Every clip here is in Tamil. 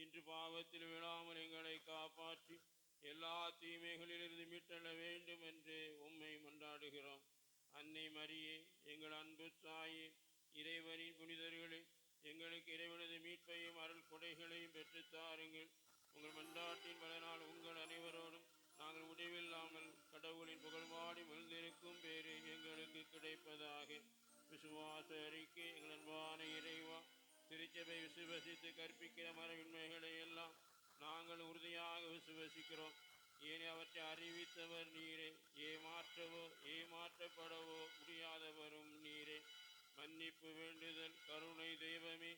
இன்று பாவத்தில் விழாமல் எங்களை காப்பாற்றி எல்லா தீமைகளிலிருந்து மீட்டெழ வேண்டும் என்று உம்மை மன்றாடுகிறோம். அன்னை மரியே, எங்கள் அன்பு தாயே, இறைவனின் புனிதர்களே, எங்களுக்கு இறைவனது மீட்பையும் அருள் கொடைகளையும் பெற்றுத்தாருங்கள். உங்கள் மன்றாட்டின் பலனால் உங்கள் அனைவரோடும் நாங்கள் முடிவில்லாமல் கடவுளின் புகழ்வாடி மகிழ்ந்திருக்கும் பேரு எங்களுக்கு கிடைப்பதாக. விசுவாச அறிக்கை. எங்கள் அன்பான இறைவா, திருச்சபை விசுவசித்து கற்பிக்கிற மரபின்மைகளை எல்லாம் நாங்கள் உறுதியாக விசுவசிக்கிறோம். ஏனே அவற்றை அறிவித்தவர் நீரே, ஏமாற்றவோ ஏமாற்றப்படவோ முடியாதவரும் நீரே. மன்னிப்பு வேண்டுதல். கருணை தெய்வமே,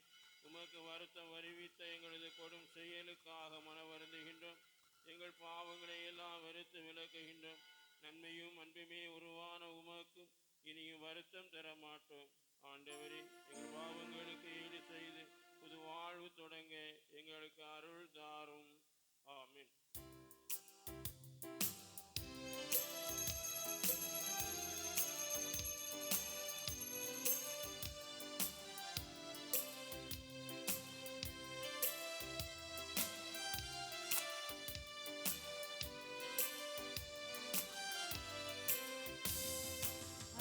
உமக்கு வருத்தம் வருவித்த எங்களது கொடும் செயலுக்காக மனவருந்துகின்றோம். எங்கள் பாவங்களை எல்லாம் வெறுத்து விலக்குகின்றோம். நன்மையும் அன்புமே உருவான உமக்கு இனியும் வருத்தம் தர மாட்டோம். ஆண்டவரே, எங்கள் பாவங்களுக்கு ஈடு செய்து புது வாழ்வு தொடங்க எங்களுக்கு அருள் தாரும். ஆமென்.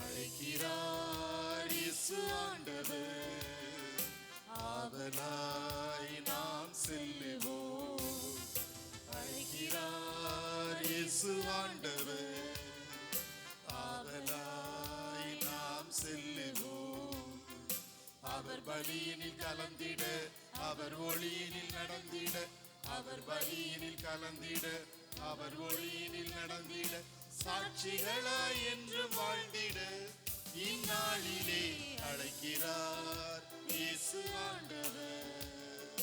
அழைக்கிறார் இயேசு ஆண்டவர், ஆவலாய் நாம் செல்லுவோம். அழைக்கிறார் இயேசு ஆண்டவர், ஆவலாய் நாம் செல்லுவோம். அவர் பலியினில் கலந்திட, அவர் ஒளியினில் நடந்திட, அவர் பலியினில் கலந்திட, அவர் ஒளியினில் நடந்திட, சாட்சிகளாய் என்று வாழ்ந்திட இந்நாளிலே அழைக்கிறார் இயேசு ஆண்டவர்.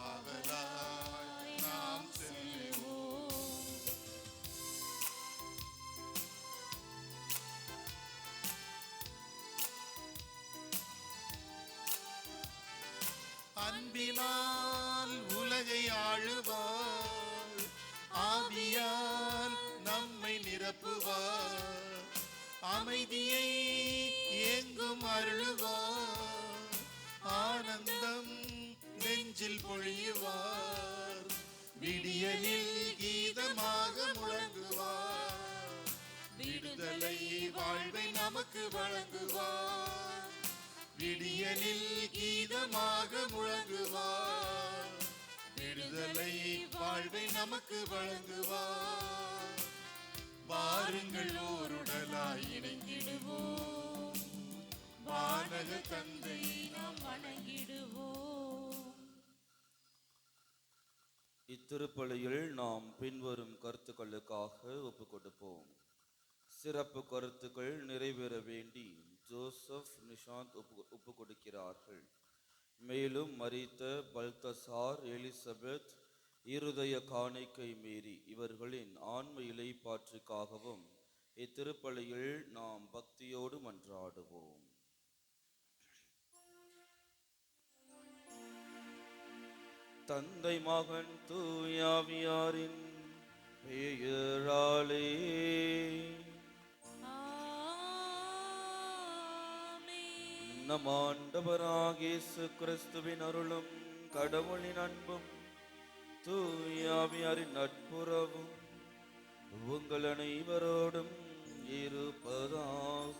ஆவலாய் நாம் செல்லுவோம். அன்பினால் உலகை ஆளுவார், ஆவியால் நம்மை நிரப்புவார், அமைதியை எங்கும் அருளுவார், ஆனந்தம் நெஞ்சில் பொழியுவார், விடியலில் கீதமாக முழங்குவார், விடுதலை வாழ்வை நமக்கு வழங்குவார், விடியலில் கீதமாக முழங்குவார், விடுதலை வாழ்வை நமக்கு வழங்குவார். வாருங்கள் ஓருடலாய் இணைந்திடுவோம், வானக தந்தை நாம் வணங்கிடுவோம். இத்திருப்பலியில் நாம் பின்வரும் கருத்துக்களுக்காக ஒப்புக் கொடுப்போம். சிறப்பு கருத்துக்கள் நிறைவேற வேண்டி ஜோசப் நிஷாந்த் ஒப்பு கொடுக்கிறார்கள். மேலும் மரித்த பல்தசார், எலிசபெத், இருதய காணிக்கை மேரி இவர்களின் ஆன்ம இலைப்பாற்றுக்காகவும் இத்திருப்பலியில் நாம் பக்தியோடு மன்றாடுவோம். தந்தை மகன் தூயாவியாரின் பெயராலே நம் ஆண்டவராகிய இயேசு கிறிஸ்துவின் அருளும் கடவுளின் அன்பும் தூயாவியாரின் நட்புறவும் உங்கள் அனைவரோடும் இருப்பதாக.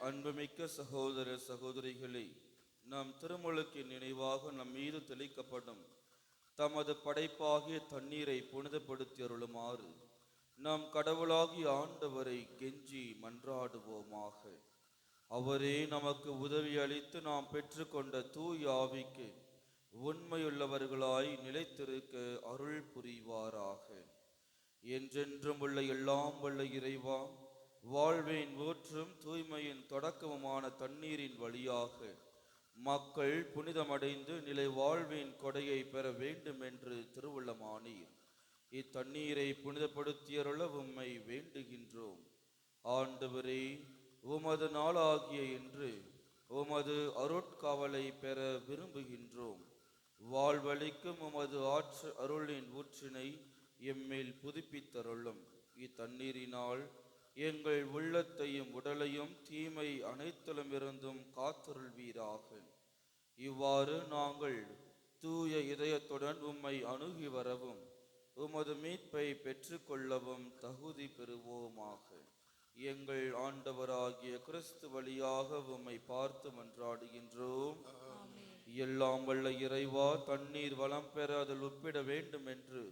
அன்புமிக்க சகோதர சகோதரிகளே, நம் திருமுழுக்கின் நினைவாக நம் மீது தெளிக்கப்படும் தமது படைப்பாகிய தண்ணீரை புனிதப்படுத்தி அருளுமாறு நாம் கடவுளாகிய ஆண்டவரை கெஞ்சி மன்றாடுவோமாக. அவரே நமக்கு உதவி அளித்து நாம் பெற்றுக்கொண்ட தூய ஆவிக்கு உண்மையுள்ளவர்களாய் நிலைத்திருக்க அருள் புரிவாராக. என்றென்றும் உள்ள எல்லாம் வல்ல இறைவா, வாழ்வின் ஊற்றும் தூய்மையின் தொடக்கமுமான தண்ணீரின் வழியாக மக்கள் புனிதமடைந்து நிலை வாழ்வின் கொடையை பெற வேண்டும் என்று திருவுள்ளமானீர். இத்தண்ணீரை புனிதப்படுத்தியருள உம்மை வேண்டுகின்றோம். ஆண்டவரே, உமது நாளாகிய இன்று உமது அருட்காவலை பெற விரும்புகின்றோம். வாழ்வளிக்கும் உமது அருளின் ஊற்றினை எம்மேல் புதுப்பித்தருளும். இத்தண்ணீரினால் எங்கள் உள்ளத்தையும் உடலையும் தீமை அனைத்திலுமிருந்தும் காத்தருள்வீராக. இவ்வாறு நாங்கள் தூய இதயத்துடன் உம்மை அணுகி வரவும் உமது மீட்பை பெற்றுக்கொள்ளவும் தகுதி பெறுவோமாக. எங்கள் ஆண்டவராகிய கிறிஸ்து வழியாக உம்மை பார்த்து மன்றாடுகின்றோம். எல்லாம் வல்ல இறைவா, தண்ணீர் வளம் பெற அதில் உப்பிட வேண்டும் என்று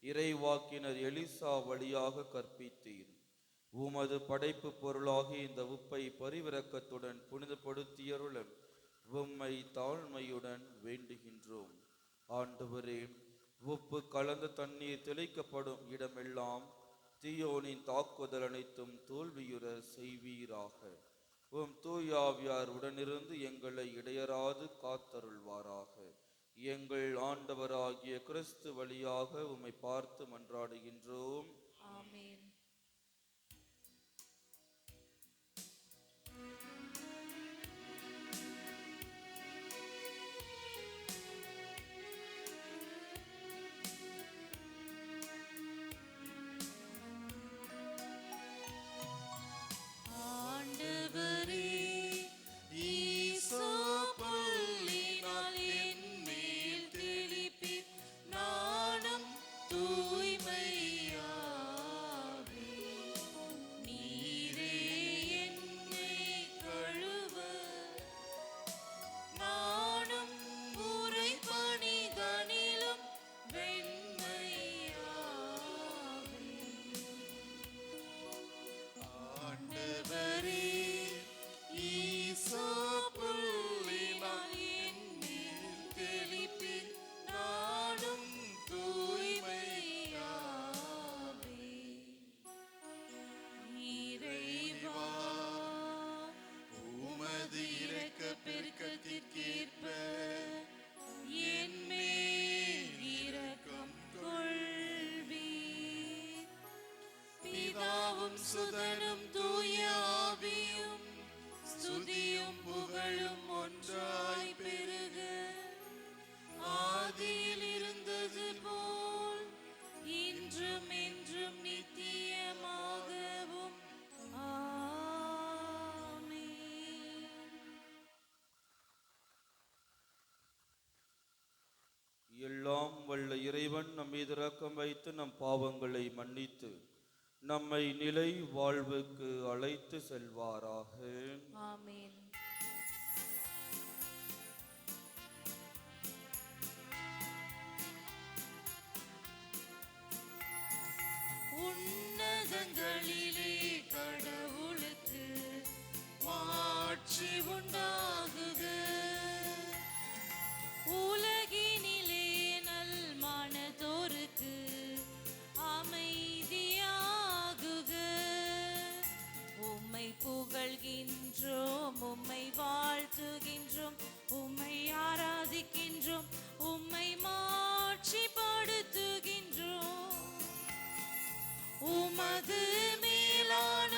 இறைவாக்கினர் எலிசா வழியாக கற்பித்தீர். உமது படைப்பு பொருளாகி இந்த உப்பை பரிவிரக்கத்துடன் புனிதப்படுத்தியருள உம்மை தாழ்மையுடன் வேண்டுகின்றோம். ஆண்டவரே, உப்பு கலந்த தண்ணீர் தெளிக்கப்படும் இடமெல்லாம் தீயோனின் தாக்குதல் அனைத்தும் தோல்வியுற செய்வீராக. உம் தூயாவியார் உடனிருந்து எங்களை இடையராது காத்தருள்வாராக. எங்கள் ஆண்டவராகிய கிறிஸ்து வழியாக உம்மை பார்த்து மன்றாடுகின்றோம். ஆமென். ஆண்டவரே, ஈசோப்புள்ளினால் என்மேல் தெளிப்பீர். நானும் தூய்மையாவேன். நீரே என்னை கழுவ, நானும் உறைபனிதனிலும் வெண்மையாவேன். ஆண்டவரே, ஈசோப்புள்ளினால் என்மேல் தெளிப்பீர். நானும் தூய்மையாவேன். இறைவா, உமது இரக்க பெருக்கத்திற்கேற்ப என்மேல் இரக்கம் கொள்வீர். பிதாவும் சுதனும் தூய ஆவியும் ஸ்துதியும் புகழும் ஒன்றாய் பெருக, ஆதியில் இருந்தது போல் இன்றும் என்றும் நித்தியமாகவும் ஆமென். எல்லாம் வல்ல இறைவன் நம் மீது இரக்கம் வைத்து நம் பாவங்களை மன்னித்து நம்மை நிலை வாழ்வுக்கு அழைத்து செல்வாராக. ஆமென். உன்னதங்களிலே கடவுளுக்கு மாட்சி உண்டாகுக. உலகினிலே நல் மனதோருக்கு அமைதியாகுக. உம்மை புகழ்கின்றோம், உம்மை வாழ்த்துகின்றோம், உம்மை ஆராதிக்கின்றோம், உம்மை மாட்சிப்படுத்துகின்றோம். உமது மேலான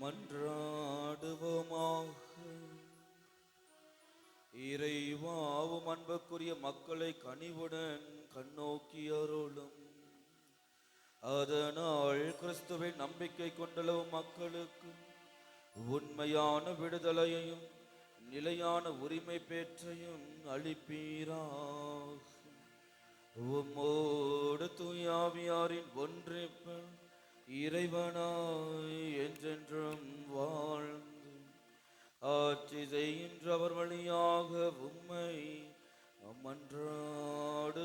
மன்றாடுவோமாக. இறைவாவும் அன்புக்குரிய மக்களை கனிவுடன் கண்ணோக்கி அருளும். அதனால் கிறிஸ்துவின் நம்பிக்கை கொண்டுள்ள மக்களுக்கு உண்மையான விடுதலையையும் நிலையான உரிமை பேற்றையும் அளிப்பீராக. உம்மோடு தூயாவியாரின் ஒன்றிப்பு இறைவனாய் என்றென்றும் வாழ்ந்து ஆட்சி செய்கின்றவர் வழியாக உம்மை மன்றாடுகின்றோம்.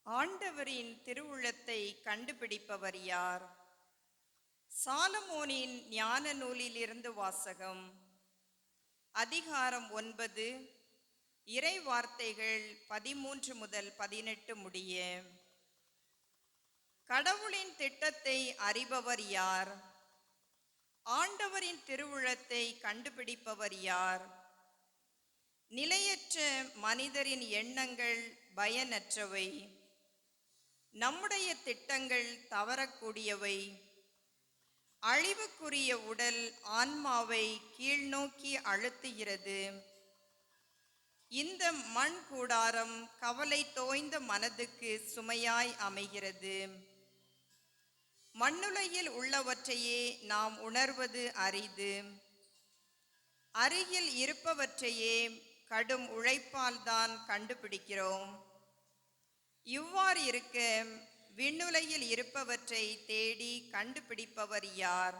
ஆண்டவரின் திருவுள்ளத்தை கண்டுபிடிப்பவர் யார்? சாலமோனின் ஞான நூலிலிருந்து வாசகம். அதிகாரம் 9, இறை வார்த்தைகள் 13 முதல் 18 முடிய. கடவுளின் திட்டத்தை அறிபவர் யார்? ஆண்டவரின் திருவுள்ளத்தை கண்டுபிடிப்பவர் யார்? நிலையற்ற மனிதரின் எண்ணங்கள் பயனற்றவை. நம்முடைய திட்டங்கள் தவறக்கூடியவை. அழிவுக்குரிய உடல் ஆன்மாவை கீழ்நோக்கி அழுத்துகிறது. இந்த மண் கூடாரம் கவலை தோய்ந்த மனதுக்கு சுமையாய் அமைகிறது. மண்ணுலகில் உள்ளவற்றையே நாம் உணர்வது அரிது. அருகில் இருப்பவற்றையே கடும் உழைப்பால் தான் கண்டுபிடிக்கிறோம். இவ்வாறு இருக்க விண்ணுலகில் இருப்பவற்றை தேடி கண்டுபிடிப்பவர் யார்?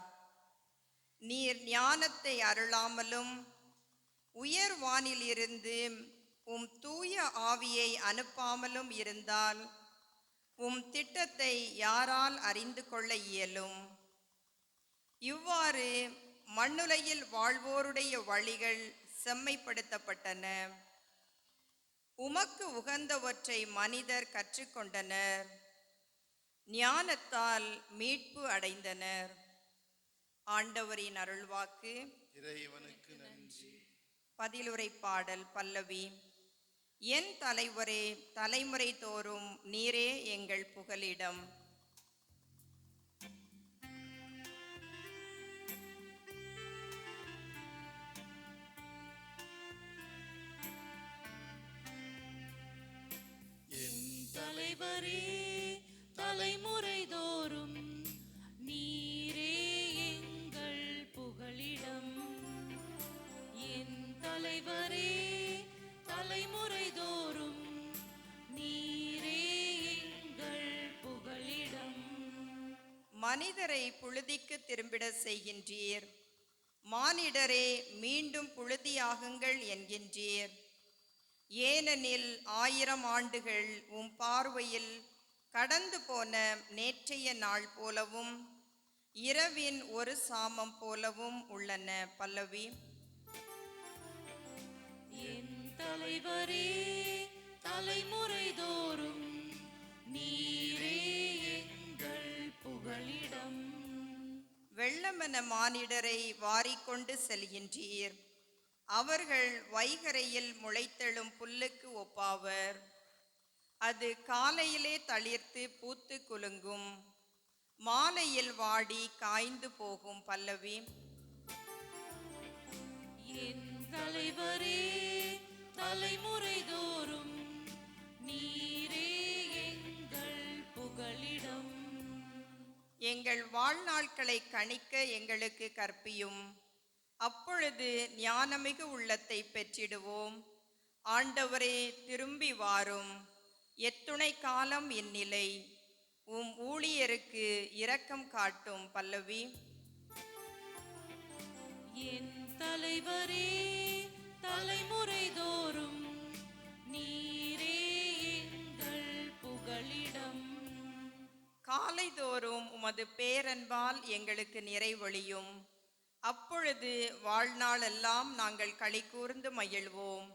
நீர் ஞானத்தை அருளாமலும் உயர் வானிலிருந்து உம் தூய ஆவியை அனுப்பாமலும் இருந்தால் உம் திட்டத்தை யாரால் அறிந்து கொள்ள இயலும்? இவ்வாறு மண்ணுலகில் வாழ்வோருடைய வழிகள் செம்மைப்படுத்தப்பட்டன. உமக்கு உகந்தவற்றை மனிதர் கற்றுக்கொண்டனர். ஞானத்தால் மீட்பு அடைந்தனர். ஆண்டவரின் அருள்வாக்கு. இறைவனுக்கு நன்றி. பதிலுரை பாடல் பல்லவி. என் தலைவரே, தலைமுறை தோறும் நீரே எங்கள் புகலிடம். தலைவரே, தலைமுறை தோறும் நீரே எங்கள் புகலிடம். என் தலைவரே, தலைமுறை தோறும் நீரே எங்கள் புகலிடம். மனிதரை புழுதிக்கு திரும்பிட செய்கின்றீர். மானிடரே, மீண்டும் புழுதியாகுங்கள் என்கின்றீர். ஏனெனில் 1000 ஆண்டுகள் உம் பார்வையில் கடந்து போன நேற்றைய நாள் போலவும் இரவின் ஒரு சாமம் போலவும் உள்ளன. பல்லவி. என் தலைவரே, தலைமுறை தோறும் நீரே எங்கள் புகலிடம். வெள்ளமென மானிடரை வாரிக்கொண்டு செல்கின்றீர். அவர்கள் வைகரையில் முளைத்தெழும் புல்லுக்கு ஒப்பாவர். அது காலையிலே தளிர்த்து பூத்து குலுங்கும், மாலையில் வாடி காய்ந்து போகும். பல்லவி. என் தலைவரே, தலைமுறை தோறும் நீரே எங்கள் புகலிடம். எங்கள் வாழ்நாட்களை கணிக்க எங்களுக்கு கற்பியும். அப்பொழுது ஞானமிகு உள்ளத்தை பெற்றிடுவோம். ஆண்டவரே, திரும்பி வாரும். எத்துணை காலம் இந்நிலை? உம் ஊழியருக்கு இரக்கம் காட்டும். பல்லவி. என் தலைவரே, தலைமுறை தோறும் நீரே எங்கள் புகலிடம். காலைதோறும் உமது பேரன்பால் எங்களுக்கு நிறைவொழியும். அப்பொழுது வாழ்நாளெல்லாம் நாங்கள் களி கூர்ந்து மகிழ்வோம்.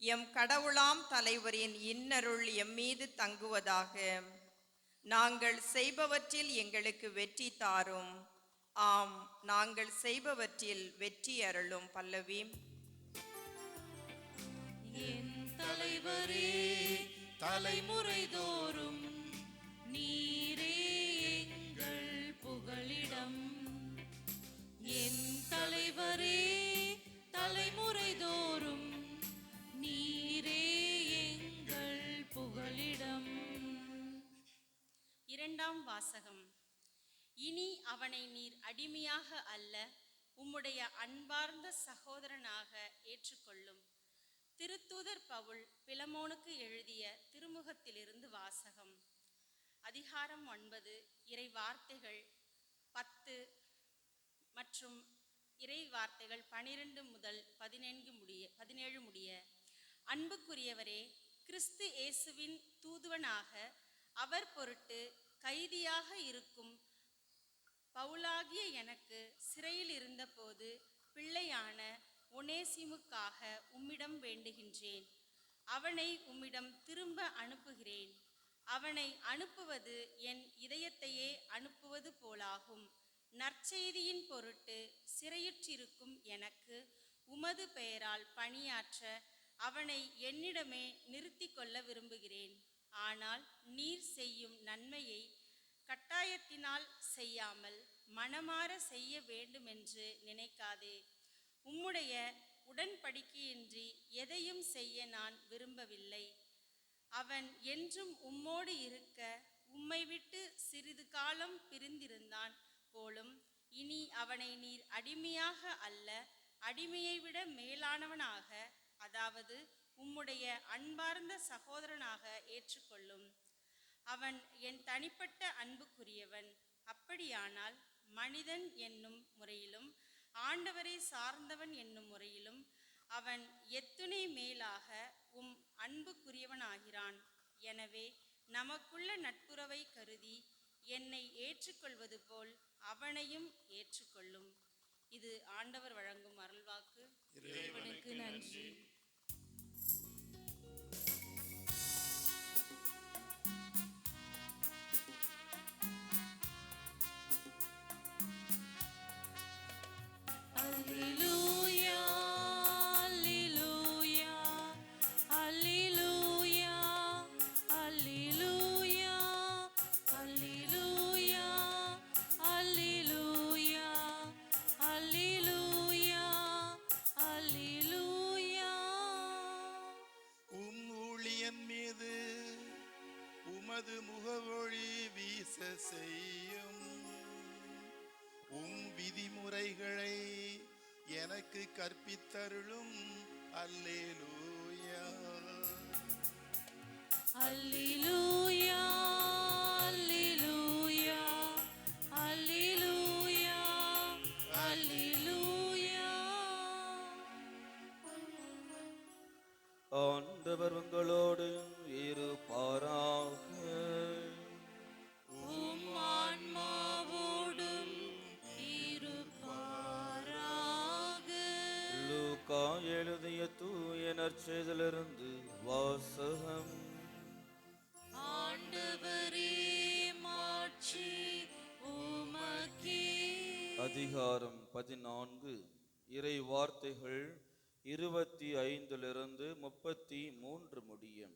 எம் கடவுளாம் தலைவரின் இன்னருள் எம்மீது தங்குவதாக. நாங்கள் செய்பவற்றில் எங்களுக்கு வெற்றி தாரும். ஆம், நாங்கள் செய்பவற்றில் வெற்றி அருளும். பல்லவி. என் தலைவரே, தலைமுறை தோறும் நீரே எங்கள் புகலிடம். என் தலைவரே, தலைமுறை தோறும் நீரே எங்கள் புகலிடம். இரண்டாம் வாசகம். இனி அவனை நீர் அடிமையாக அல்ல, உம்முடைய அன்பார்ந்த சகோதரனாக ஏற்றுக்கொள்ளும். திருத்தூதர் பவுல் பிலமோனுக்கு எழுதிய திருமுகத்திலிருந்து வாசகம். அதிகாரம் 9, இறை வார்த்தைகள் 10 மற்றும் இறை வார்த்தைகள் 12 முதல் 17 முடிய. அன்புக்குரியவரே, கிறிஸ்து இயேசுவின் தூதுவனாக அவர் பொருட்டு கைதியாக இருக்கும் பவுலாகிய எனக்கு சிறையில் இருந்தபோது பிள்ளையான ஒனேசிமுக்காக உம்மிடம் வேண்டுகின்றேன். அவனை உம்மிடம் திரும்ப அனுப்புகிறேன். அவனை அனுப்புவது என் இதயத்தையே அனுப்புவது போலாகும். நற்செய்தியின் பொருட்டு சிறையுற்றிருக்கும் எனக்கு உமது பெயரால் பணியாற்ற அவனை என்னிடமே நிறுத்தி கொள்ள விரும்புகிறேன். ஆனால் நீர் செய்யும் நன்மையை கட்டாயத்தினால் செய்யாமல் மனமாற செய்ய வேண்டுமென்று நினைக்காதே. உம்முடைய உடன்படிக்கையின்றி எதையும் செய்ய நான் விரும்பவில்லை. அவன் என்றும் உம்மோடு இருக்க உம்மை விட்டு சிறிது காலம் பிரிந்திருந்தான் போலும். இனி அவனை நீர் அடிமையாக அல்ல, அடிமையை விட மேலானவனாக, அதாவது உம்முடைய அன்பார்ந்த சகோதரனாக ஏற்றுக்கொள்ளும். அவன் என் தனிப்பட்ட அன்புக்குரியவன். அப்படியானால் மனிதன் என்னும் முறையிலும் ஆண்டவரை சார்ந்தவன் என்னும் முறையிலும் அவன் எத்துணை மேலாக உம் அன்புக்குரியவனாகிறான். எனவே நமக்குள்ள நட்புறவை கருதி என்னை ஏற்றுக்கொள்வது போல் அவனையும் ஏற்றுக்கொள்ளும். இது ஆண்டவர் வழங்கும் அருள்வாக்கு. இறைவனுக்கு நன்றி. அல்லேலூயா, அல்லேலூயா, அல்லேலூயா, அல்லேலூயா, அல்லேலூயா, அல்லேலூயா, அல்லேலூயா, அல்லேலூயா. உம் ஊழியன் மீது உமது முகவொளி வீச செய்யும். உம் விதிமுறைகளை எனக்கு கற்பித்தருளும். அல்லேலூயா. அல்லேலூயா, அல்லேலூயா, அல்லேலூயா, அல்லேலூயா. ஆண்டவர் உங்களோடு இருப்பாராக. உம் ஆன்மாவோடும் இருப்பாராக. லூக்கா எழுதிய தூய நற்செய்தியிலிருந்து வாசகம். ஆண்டவரே, மாட்சி உமக்கே. அதிகாரம் 14. இறை வார்த்தைகள் 25 33 முடியும்.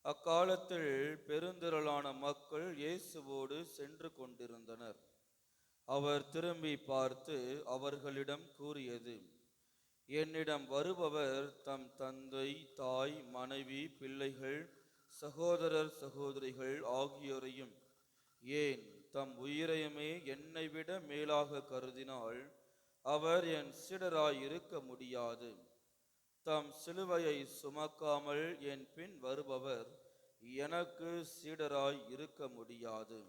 அக்காலத்தில் பெருந்திரளான மக்கள் இயேசுவோடு சென்று கொண்டிருந்தனர். அவர் திரும்பி பார்த்து அவர்களிடம் கூறியது, என்னிடம் வருபவர் தம் தந்தை, தாய், மனைவி, பிள்ளைகள், சகோதரர், சகோதரிகள் ஆகியோரையும், ஏன் தம் உயிரையுமே என்னை விட மேலாக கருதினால் அவர் என் சீடராய் இருக்க முடியாது. தம் சிலுவையை சுமக்காமல் என் பின் வருபவர் எனக்கு சீடராய் இருக்க முடியாது.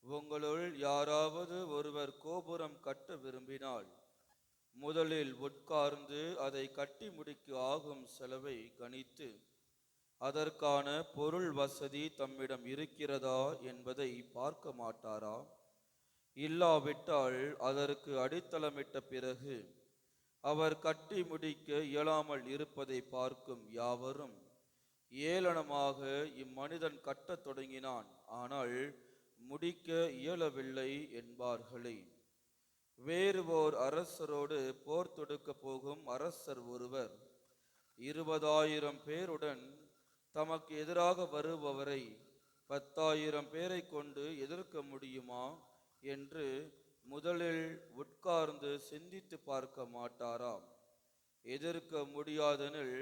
உங்களுள் யாராவது ஒருவர் கோபுரம் கட்ட விரும்பினால் முதலில் உட்கார்ந்து அதை கட்டி முடிக்க ஆகும் செலவை கணித்து அதற்கான பொருள் வசதி தம்மிடம் இருக்கிறதா என்பதை பார்க்க மாட்டாரா? இல்லாவிட்டால் அதற்கு அடித்தளமிட்ட பிறகு அவர் கட்டி முடிக்க இயலாமல் இருப்பதை பார்க்கும் யாவரும் ஏளனமாக இம்மனிதன் கட்டத் தொடங்கினான், ஆனால் முடிக்க இயலவில்லை என்பார்களே. வேறு ஓர் அரசரோடு போர் தொடுக்கப் போகும் அரசர் ஒருவர் 20,000 பேருடன் தமக்கு எதிராக வருபவரை 10,000 பேரை கொண்டு எதிர்க்க முடியுமா என்று முதலில் உட்கார்ந்து சிந்தித்து பார்க்க மாட்டாராம். எதிர்க்க முடியாதெனில்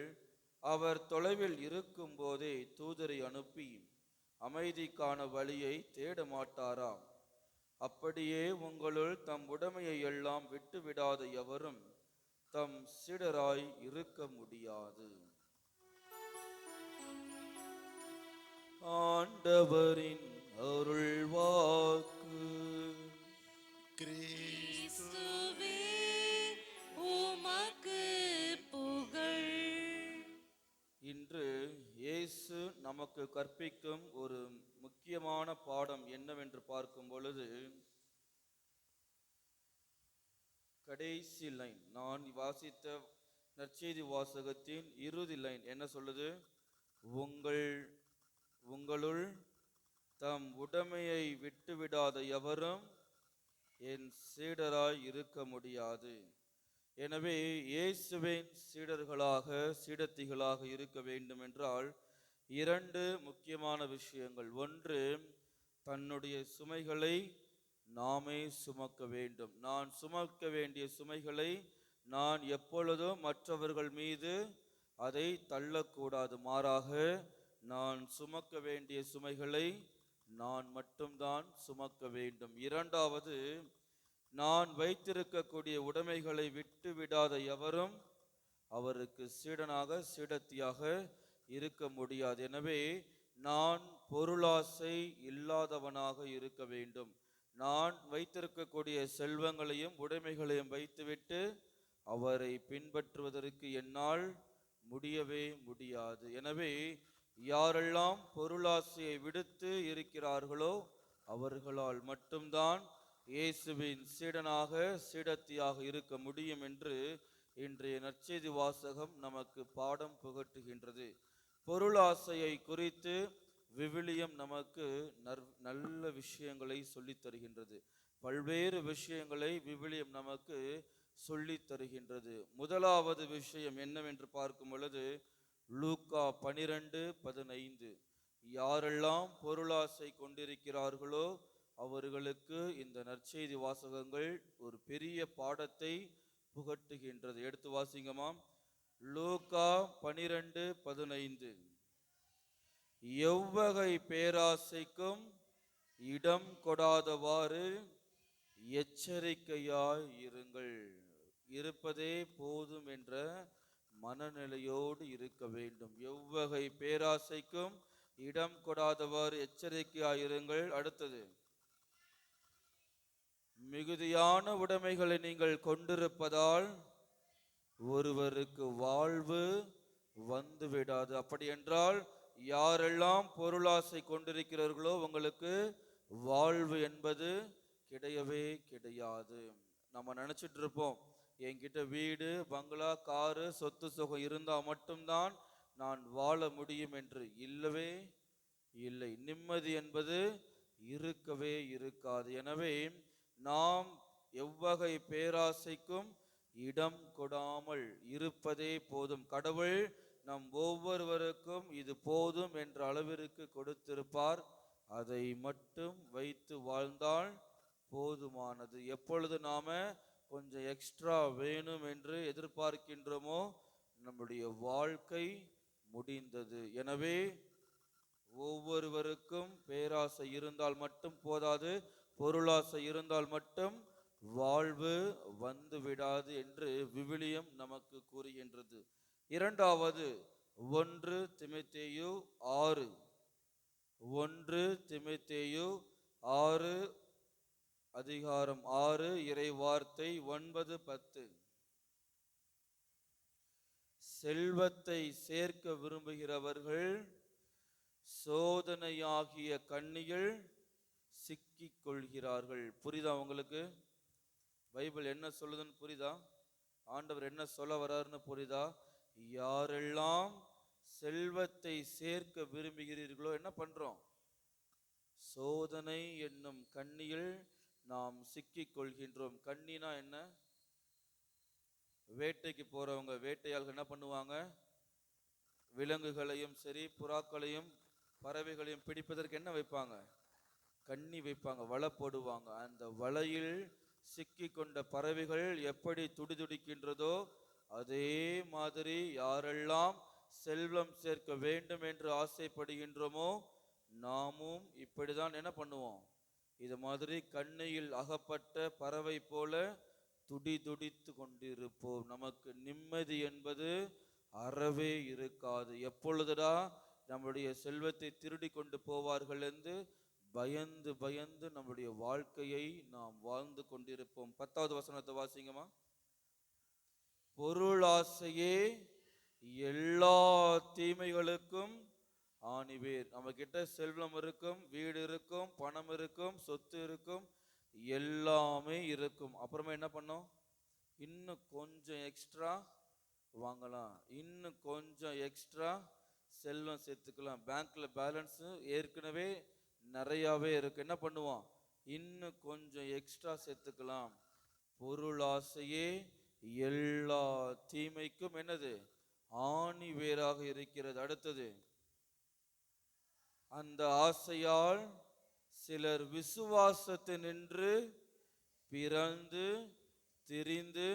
அவர் தொலைவில் இருக்கும் போதே தூதரை அனுப்பி அமைதிக்கான வழியை தேட மாட்டாராம். அப்படியே உங்களுள் தம் உடைமையை எல்லாம் விட்டுவிடாத எவரும் தம் சீடராய் இருக்க முடியாது. ஆண்டவரின் அருள்வாக்கு. கிறிஸ்துவே உமக்கு புகழ். இன்று இயேசு நமக்கு கற்பிக்கும் ஒரு முக்கியமான பாடம் என்னவென்று பார்க்கும் பொழுது, கடைசி லைன், நான் வாசித்த நற்செய்தி வாசகத்தின் இறுதி லைன் என்ன சொல்லுது? உங்களுள் தம் உடைமையை விட்டுவிடாத எவரும் என் சீடராய் இருக்க முடியாது. எனவே இயேசுவின் சீடத்திகளாக இருக்க வேண்டும் என்றால் 2 முக்கியமான விஷயங்கள். ஒன்று, தன்னுடைய சுமைகளை நாமே சுமக்க வேண்டும். நான் சுமக்க வேண்டிய சுமைகளை நான் எப்பொழுதும் மற்றவர்கள் மீது அதை தள்ளக்கூடாது. மாறாக நான் சுமக்க வேண்டிய சுமைகளை நான் மட்டும்தான் சுமக்க வேண்டும். இரண்டாவது, நான் வைத்திருக்கக்கூடிய உடைமைகளை விட்டு விடாத எவரும் அவருக்கு சீடத்தியாக இருக்க முடியாது. எனவே நான் பொருளாசை இல்லாதவனாக இருக்க வேண்டும். நான் வைத்திருக்கக்கூடிய செல்வங்களையும் உடைமைகளையும் வைத்துவிட்டு அவரை பின்பற்றுவதற்கு என்னால் முடியவே முடியாது. எனவே யாரெல்லாம் பொருளாசையை விடுத்து இருக்கிறார்களோ அவர்களால் மட்டும்தான் இயேசுவின் சீடத்தியாக இருக்க முடியும் என்று இன்றைய நற்செய்தி வாசகம் நமக்கு பாடம் புகட்டுகின்றது. பொருளாசையை குறித்து விவிலியம் நமக்கு நல்ல விஷயங்களை சொல்லித் தருகின்றது. பல்வேறு விஷயங்களை விவிலியம் நமக்கு சொல்லித் தருகின்றது. முதலாவது விஷயம் என்னவென்று பார்க்கும் பொழுது, லூக்கா 12:15, யாரெல்லாம் பொருளாசை கொண்டிருக்கிறார்களோ அவர்களுக்கு இந்த நற்செய்தி வாசகங்கள் ஒரு பெரிய பாடத்தை புகட்டுகின்றது. எடுத்து வாசிங்கமாம். லூக்கா 12:15, எவ்வகை பேராசைக்கும் இடம் கொடாதவாறு எச்சரிக்கையாய் இருங்கள். இருப்பதே போதும் என்ற மனநிலையோடு இருக்க வேண்டும். எவ்வகை பேராசைக்கும் இடம் கொடாதவாறு எச்சரிக்கையாய் இருங்கள். அடுத்தது, மிகுதியான உடைமைகளை நீங்கள் கொண்டிருப்பதால் ஒருவருக்கு வாழ்வு வந்துவிடாது. அப்படி என்றால் யாரெல்லாம் பொருளாசை கொண்டிருக்கிறார்களோ உங்களுக்கு வாழ்வு என்பது கிடையவே கிடையாது. நம்ம நினைச்சிட்டு இருப்போம், என்கிட்ட வீடு, பங்களா, காரு, சொத்து சுகம் இருந்தால் மட்டும்தான் நான் வாழ முடியும் என்று. இல்லவே இல்லை. நிம்மதி என்பது இருக்கவே இருக்காது. எனவே நாம் எவ்வகை பேராசைக்கும் இடம் கொடாமல் இருப்பதே போதும். கடவுள் நம் ஒவ்வொருவருக்கும் இது போதும் என்ற அளவிற்கு கொடுத்திருப்பார். அதை மட்டும் வைத்து வாழ்ந்தால் போதுமானது. எப்பொழுது நாம கொஞ்சம் எக்ஸ்ட்ரா வேணும் என்று எதிர்பார்க்கின்றோமோ நம்முடைய வாழ்க்கை முடிந்தது. எனவே ஒவ்வொருவருக்கும் பேராசை இருந்தால் மட்டும் போதாது, பொருளாசை இருந்தால் மட்டும் வாழ்வு வந்து விடாது என்று விவிலியம் நமக்கு கூறுகின்றது. இரண்டாவது, 1 தீமோத்தேயு 6, 1 தீமோத்தேயு 6 அதிகாரம் 6 இறை வார்த்தை 9-10, செல்வத்தை சேர்க்க விரும்புகிறவர்கள் சோதனையாகிய கண்ணியில் சிக்கிக் கொள்கிறார்கள். புரியுதா உங்களுக்கு? பைபிள் என்ன சொல்லுதுன்னு புரியுதா? ஆண்டவர் என்ன சொல்ல வர்றாருன்னு புரியுதா? யாரெல்லாம் செல்வத்தை சேர்க்க விரும்புகிறீர்களோ என்ன பண்றோம்? சோதனை என்னும் கண்ணியில் நாம் சிக்கிக் கொள்கின்றோம். கண்ணினா என்ன? வேட்டைக்கு போறவங்க, வேட்டையாள்கள் என்ன பண்ணுவாங்க? விலங்குகளையும் சரி, புறாக்களையும் பறவைகளையும் பிடிப்பதற்கு என்ன வைப்பாங்க? கண்ணி வைப்பாங்க, வலை போடுவாங்க. அந்த வலையில் சிக்கி கொண்ட பறவைகள் எப்படி துடிதுடிக்கின்றதோ அதே மாதிரி யாரெல்லாம் செல்வம் சேர்க்க வேண்டும் என்று ஆசைப்படுகின்றோமோ நாமும் இப்படிதான் என்ன பண்ணுவோம்? இது மாதிரி கண்ணியில் அகப்பட்ட பறவை போல துடிதுடித்து கொண்டிருப்போம். நமக்கு நிம்மதி என்பது அறவே இருக்காது. எப்பொழுதுடா நம்முடைய செல்வத்தை திருடி கொண்டு போவார்கள் என்று பயந்து பயந்து நம்முடைய வாழ்க்கையை நாம் வாழ்ந்து கொண்டிருப்போம். 10வது வசனத்தை வாசிங்கம்மா. பொருளாசையே எல்லா தீமைகளுக்கும் ஆணிவேர். நம்ம கிட்ட செல்வம் இருக்கும், வீடு இருக்கும், பணம் இருக்கும், சொத்து இருக்கும், எல்லாமே இருக்கும். அப்புறமா என்ன பண்ணோம்? இன்னும் கொஞ்சம் எக்ஸ்ட்ரா வாங்கலாம், இன்னும் கொஞ்சம் எக்ஸ்ட்ரா செல்வம் சேர்த்துக்கலாம். பேங்க்ல பேலன்ஸ் ஏற்கனவே நிறையாவே இருக்கு. என்ன பண்ணுவோம்? இன்னும் கொஞ்சம் எக்ஸ்ட்ரா சேர்த்துக்கலாம். பொருளாசையே எல்லா தீமைக்கும் என்னது? ஆணி வேராக இருக்கிறது. அடுத்தது, அந்த ஆசையால் சிலர் விசுவாசத்தினின்று பிறந்து திரிந்து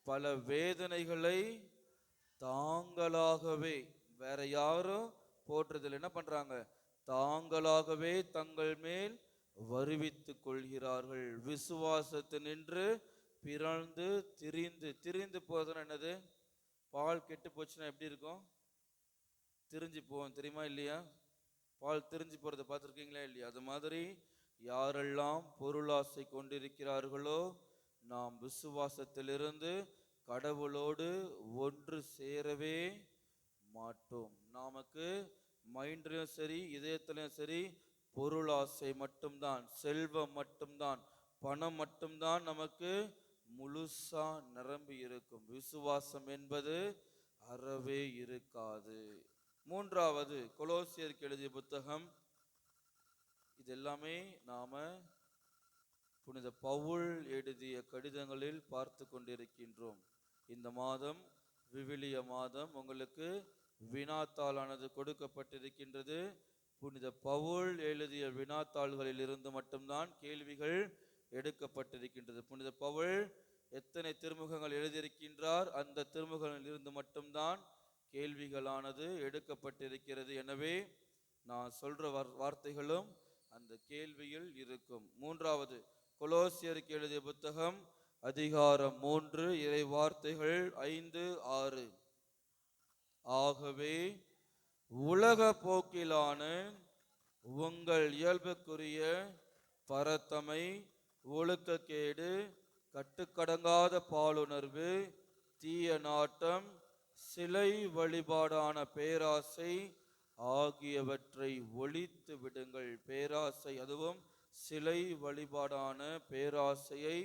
பல வேதனைகளை தாங்களாகவே, வேற யாரும் போற்றதில் என்ன பண்றாங்க? தாங்களாகவே தங்கள் மேல் வருவித்துக் கொள்கிறார்கள். விசுவாசத்தினின்று பிறந்து திரிந்து, திரிந்து போதுன்னா என்னது? பால் கெட்டு போச்சுன்னா எப்படி இருக்கும்? திரிஞ்சு போவோம், தெரியுமா இல்லையா? பால் திரிஞ்சு போறதை பார்த்துருக்கீங்களா இல்லையா? அது மாதிரி யாரெல்லாம் பொருளாசை கொண்டிருக்கிறார்களோ நாம் விசுவாசத்திலிருந்து கடவுளோடு ஒன்று சேரவே மாட்டோம். நமக்கு மைண்ட்லயும் சரி, இதயத்திலையும் சரி, பொருளாசை மட்டும்தான், செல்வம் மட்டும்தான், பணம் மட்டும்தான் நமக்கு முழுசா நிரம்பி இருக்கும். விசுவாசம் என்பது அறவே இருக்காது. 3வது, கொலோசியருக்கு எழுதிய புத்தகம். இது எல்லாமே நாம புனித பவுல் எழுதிய கடிதங்களில் பார்த்து கொண்டிருக்கின்றோம். இந்த மாதம் விவிலிய மாதம். உங்களுக்கு வினாத்தாளானது கொடுக்கப்பட்டிருக்கின்றது. புனித பவுல் எழுதிய வினாத்தாள்களில் இருந்து மட்டும்தான் கேள்விகள் எடுக்கப்பட்டிருக்கின்றது. புனித பவுல் எத்தனை திருமுகங்கள் எழுதியிருக்கின்றார், அந்த திருமுகங்களில் இருந்து மட்டும்தான் கேள்விகளானது எடுக்கப்பட்டிருக்கிறது. எனவே நான் சொல்ற வார்த்தைகளும் அந்த கேள்வியில் இருக்கும். 3வது, கொலோசியருக்கு எழுதிய புத்தகம், அதிகாரம் 3, இறை வார்த்தைகள் 5, 6. ஆகவே உலக போக்கிலான உங்கள் இயல்புக்குரிய பரத்தமை, ஒழுக்கக்கேடு, கட்டுக்கடங்காத பாலுணர்வு, தீய நாட்டம், சிலை வழிபாடான பேராசை ஆகியவற்றை ஒழித்து விடுங்கள். பேராசை, அதுவும் சிலை வழிபாடான பேராசையை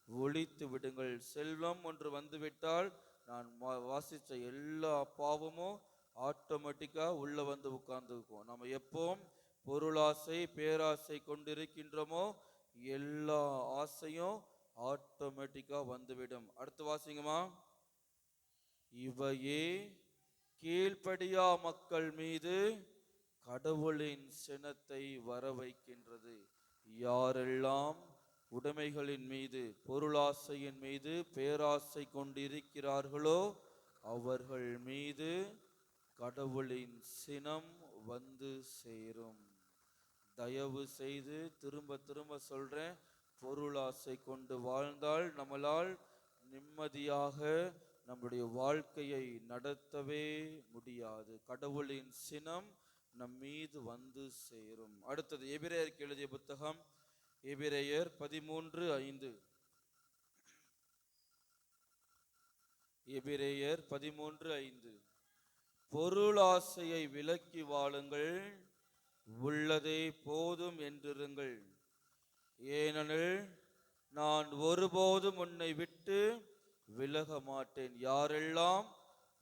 ஒழித்து விடுங்கள். செல்வம் ஒன்று வந்துவிட்டால் நான் வாசிச்ச எல்லா பாவமும் ஆட்டோமேட்டிக்கா உள்ள வந்து உட்கார்ந்துருக்கும். நம்ம எப்பவும் பொருளாசை பேராசை கொண்டிருக்கின்றோமோ எல்லா ஆசையும் ஆட்டோமேட்டிக்கா வந்துவிடும். அடுத்து வாசிங்கம்மா. இவையே கீழ்ப்படியா மக்கள் மீது கடவுளின் சினத்தை வர வைக்கின்றது. யாரெல்லாம் உடைமைகளின் மீது, பொருளாசையின் மீது பேராசை கொண்டிருக்கிறார்களோ அவர்கள் மீது கடவுளின் சினம் வந்து சேரும். தயவு செய்து திரும்ப திரும்ப சொல்றேன், பொருளாசை கொண்டு வாழ்ந்தால் நம்மளால் நிம்மதியாக நம்முடைய வாழ்க்கையை நடத்தவே முடியாது. கடவுளின் சினம் நம் மீது வந்து சேரும். அடுத்தது, எபிரேயருக்கு எழுதிய புத்தகம், எபிரேயர் 13:5. எபிரேயர் 13:5. பொருளாசையை விலக்கி வாழுங்கள், உள்ளதே போதும் என்றிருங்கள். ஏனெனில் நான் ஒருபோதும் உன்னை விட்டு விலக மாட்டேன். யாரெல்லாம்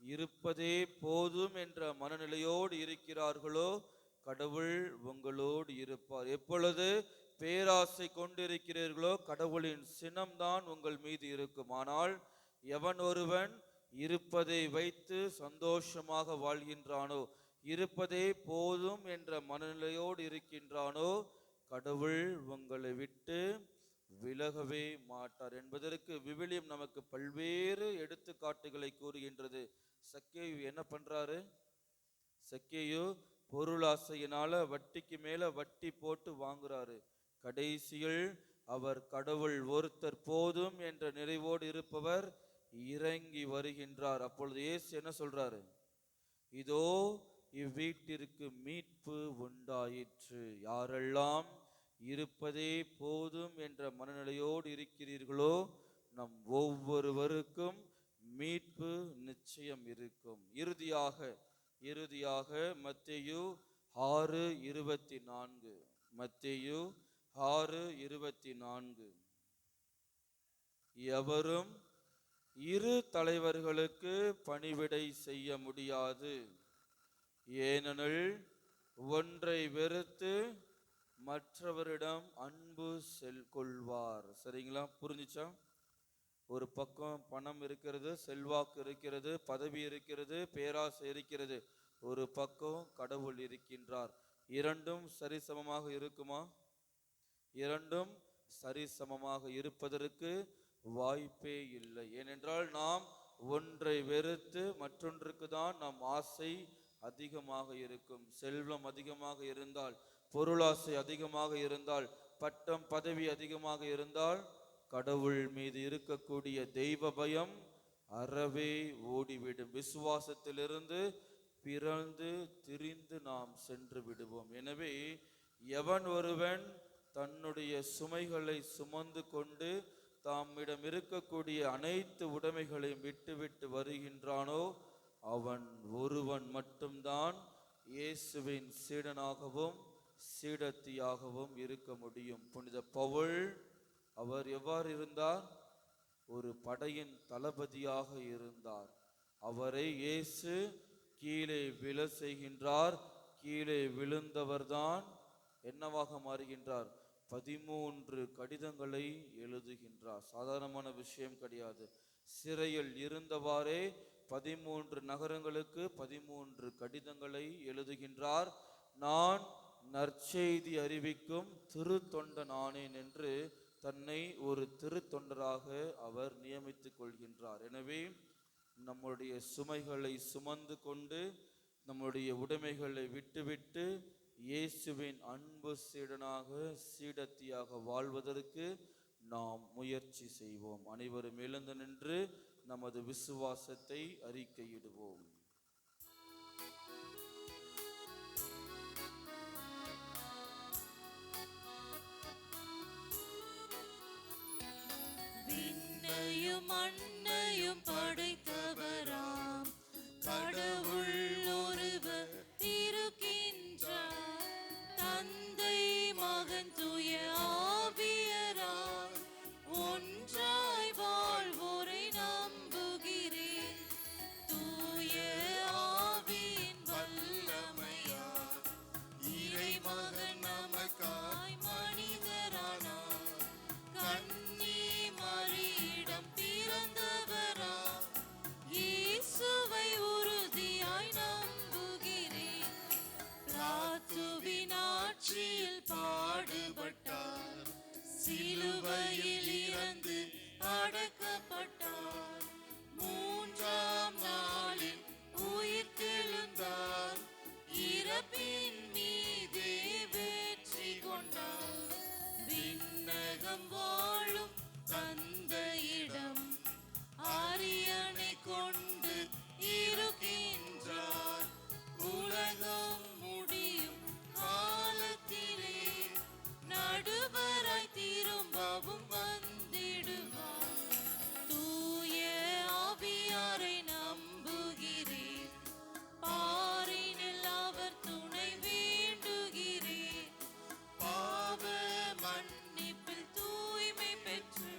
இருப்பதே போதும் என்ற மனநிலையோடு இருக்கிறார்களோ கடவுள் உங்களோடு இருப்பார். எப்பொழுது பேராசை கொண்டிருக்கிறீர்களோ கடவுளின் சினம்தான் உங்கள் மீது இருக்கும். ஆனால் எவன் ஒருவன் இருப்பதை வைத்து சந்தோஷமாக வாழ்கின்றானோ, இருப்பதே போதும் என்ற மனநிலையோடு இருக்கின்றானோ, கடவுள் உங்களை விட்டு விலகவே மாட்டார் என்பதற்கு விவிலியம் நமக்கு பல்வேறு எடுத்துக்காட்டுகளை கூறுகின்றது. சக்கேயு என்ன பண்றாரு? சக்கேயு பொருளாசையினால வட்டிக்கு மேல வட்டி போட்டு வாங்குறாரு. கடைசியில் அவர் கடவுள் ஒருத்தர் போதும் என்ற நிறைவோடு இருப்பவர் இறங்கி வருகின்றார். அப்பொழுது இயேசு என்ன சொல்றாரு? இதோ இவ்வீட்டிற்கு மீட்பு உண்டாயிற்று. யாரெல்லாம் இருப்பதே போதும் என்ற மனநிலையோடு இருக்கிறீர்களோ நம் ஒவ்வொருவருக்கும் மீட்பு நிச்சயம் இருக்கும். இறுதியாக மத்தேயு 6:24, மத்தேயு 6:24, எவரும் இரு தலைவர்களுக்கு பணிவிடை செய்ய முடியாது, ஏனெனில் ஒன்றை வெறுத்து மற்றவரிடம் அன்பு கொள்வார். சரிங்களா? புரிஞ்சுச்சா? ஒரு பக்கம் பணம் இருக்கிறது, செல்வாக்கு இருக்கிறது, பதவி இருக்கிறது, பேராசை இருக்கிறது. ஒரு பக்கம் கடவுள் இருக்கின்றார். இரண்டும் சரிசமமாக இருக்குமா? இரண்டும் சரிசமமாக இருப்பதற்கு வாய்ப்பே இல்லை. ஏனென்றால் நாம் ஒன்றை வெறுத்து மற்றொன்றுக்கு தான் நம் ஆசை அதிகமாக இருக்கும். செல்வம் அதிகமாக இருந்தால், பொருளாசை அதிகமாக இருந்தால், பட்டம் பதவி அதிகமாக இருந்தால் கடவுள் மீது இருக்கக்கூடிய தெய்வ பயம் அறவே ஓடிவிடும். விசுவாசத்திலிருந்து பிறந்து திரிந்து நாம் சென்று விடுவோம். எனவே எவன் ஒருவன் தன்னுடைய சுமைகளை சுமந்து கொண்டு தாமிடம் இருக்கக்கூடிய அனைத்து உடைமைகளையும் விட்டு வருகின்றானோ அவன் ஒருவன் மட்டும்தான் இயேசுவின் சீடனாகவும் சீடத்தியாகவும் இருக்க முடியும். புனித பவுல் அவர் எவ்வாறு இருந்தார்? ஒரு படையின் தளபதியாக இருந்தார். அவரை இயேசு கீழே விழ செய்கின்றார். கீழே விழுந்தவர்தான் என்னவாக மாறுகின்றார்? 13 கடிதங்களை எழுதுகின்றார். சாதாரணமான விஷயம் கிடையாது. சிறையில் இருந்தவாறே 13 நகரங்களுக்கு 13 கடிதங்களை எழுதுகின்றார். நான் நற்செய்தி அறிவிக்கும் திருத்தொண்டன் ஆனேன் என்று தன்னை ஒரு திருத்தொண்டராக அவர் நியமித்துக் கொள்கின்றார். எனவே நம்முடைய சுமைகளை சுமந்து கொண்டு நம்முடைய உடைமைகளை விட்டுவிட்டு இயேசுவின் அன்பு சீடனாக சீடத்தியாக வாழ்வதற்கு நாம் முயற்சி செய்வோம். அனைவரும் எழுந்து நின்று நமது விசுவாசத்தை அறிக்கையிடுவோம். விண்ணையும் மண்ணையும் படைத்தவராம் கடவுள் ஒருவர் இருக்கின்றார். தந்தை மகன் தூய ஆவியராய் ஒன்றாய் வாழ்வோரை நம்புகிறேன். தூய ஆவியின் வல்லமையால் இறைமகன் நமக்காய் மனிதரானார். கன்னி மரியிடம் பிறந்தவரா இயேசுவை உறுதியாய் நம்புகிறேன். பிலாத்துவின் ஆட்சியில் பாடுபட்டார். சிலுவையில் இறந்து அடக்கப்பட்டார். 3ஆம் நாளில் உயிர்த்தெழுந்தார். இறப்பின் மீதே வெற்றி கொண்டார். விண்ணகம் வாழும் தந்தையிடம் அரியணை கொண்டு இருக்கின்றார். உலகம் முடியும் காலத்திலே நடுவராய் திரும்பவும் வந்திடுவார். தூய ஆவியாரை நம்புகிறேன். பாரினில் அவர் துணை வேண்டுகிறேன். பாவ மன்னிப்பில் தூய்மை பெற்று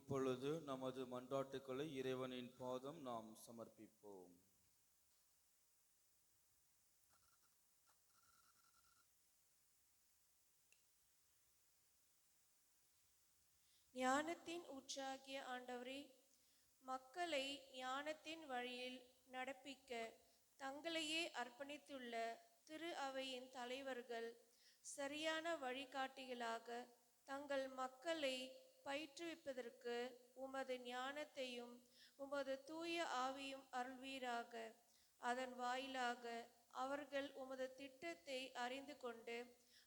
இப்பொழுது நமது மன்றாட்டுக்களை இறைவனின் பாதம் நாம் சமர்ப்பிப்போம். ஞானத்தின் ஊற்றாகிய ஆண்டவரே, மக்களை ஞானத்தின் வழியில் நடப்பிக்க தங்களையே அர்ப்பணித்துள்ள திரு அவையின் தலைவர்கள் சரியான வழிகாட்டிகளாக தங்கள் மக்களை பயிற்றுவிப்பதற்கு உமது ஞானத்தையும் உமது தூய ஆவியும் அருள்வீராக. அதன் வாயிலாக அவர்கள் உமது திட்டத்தை அறிந்து கொண்டு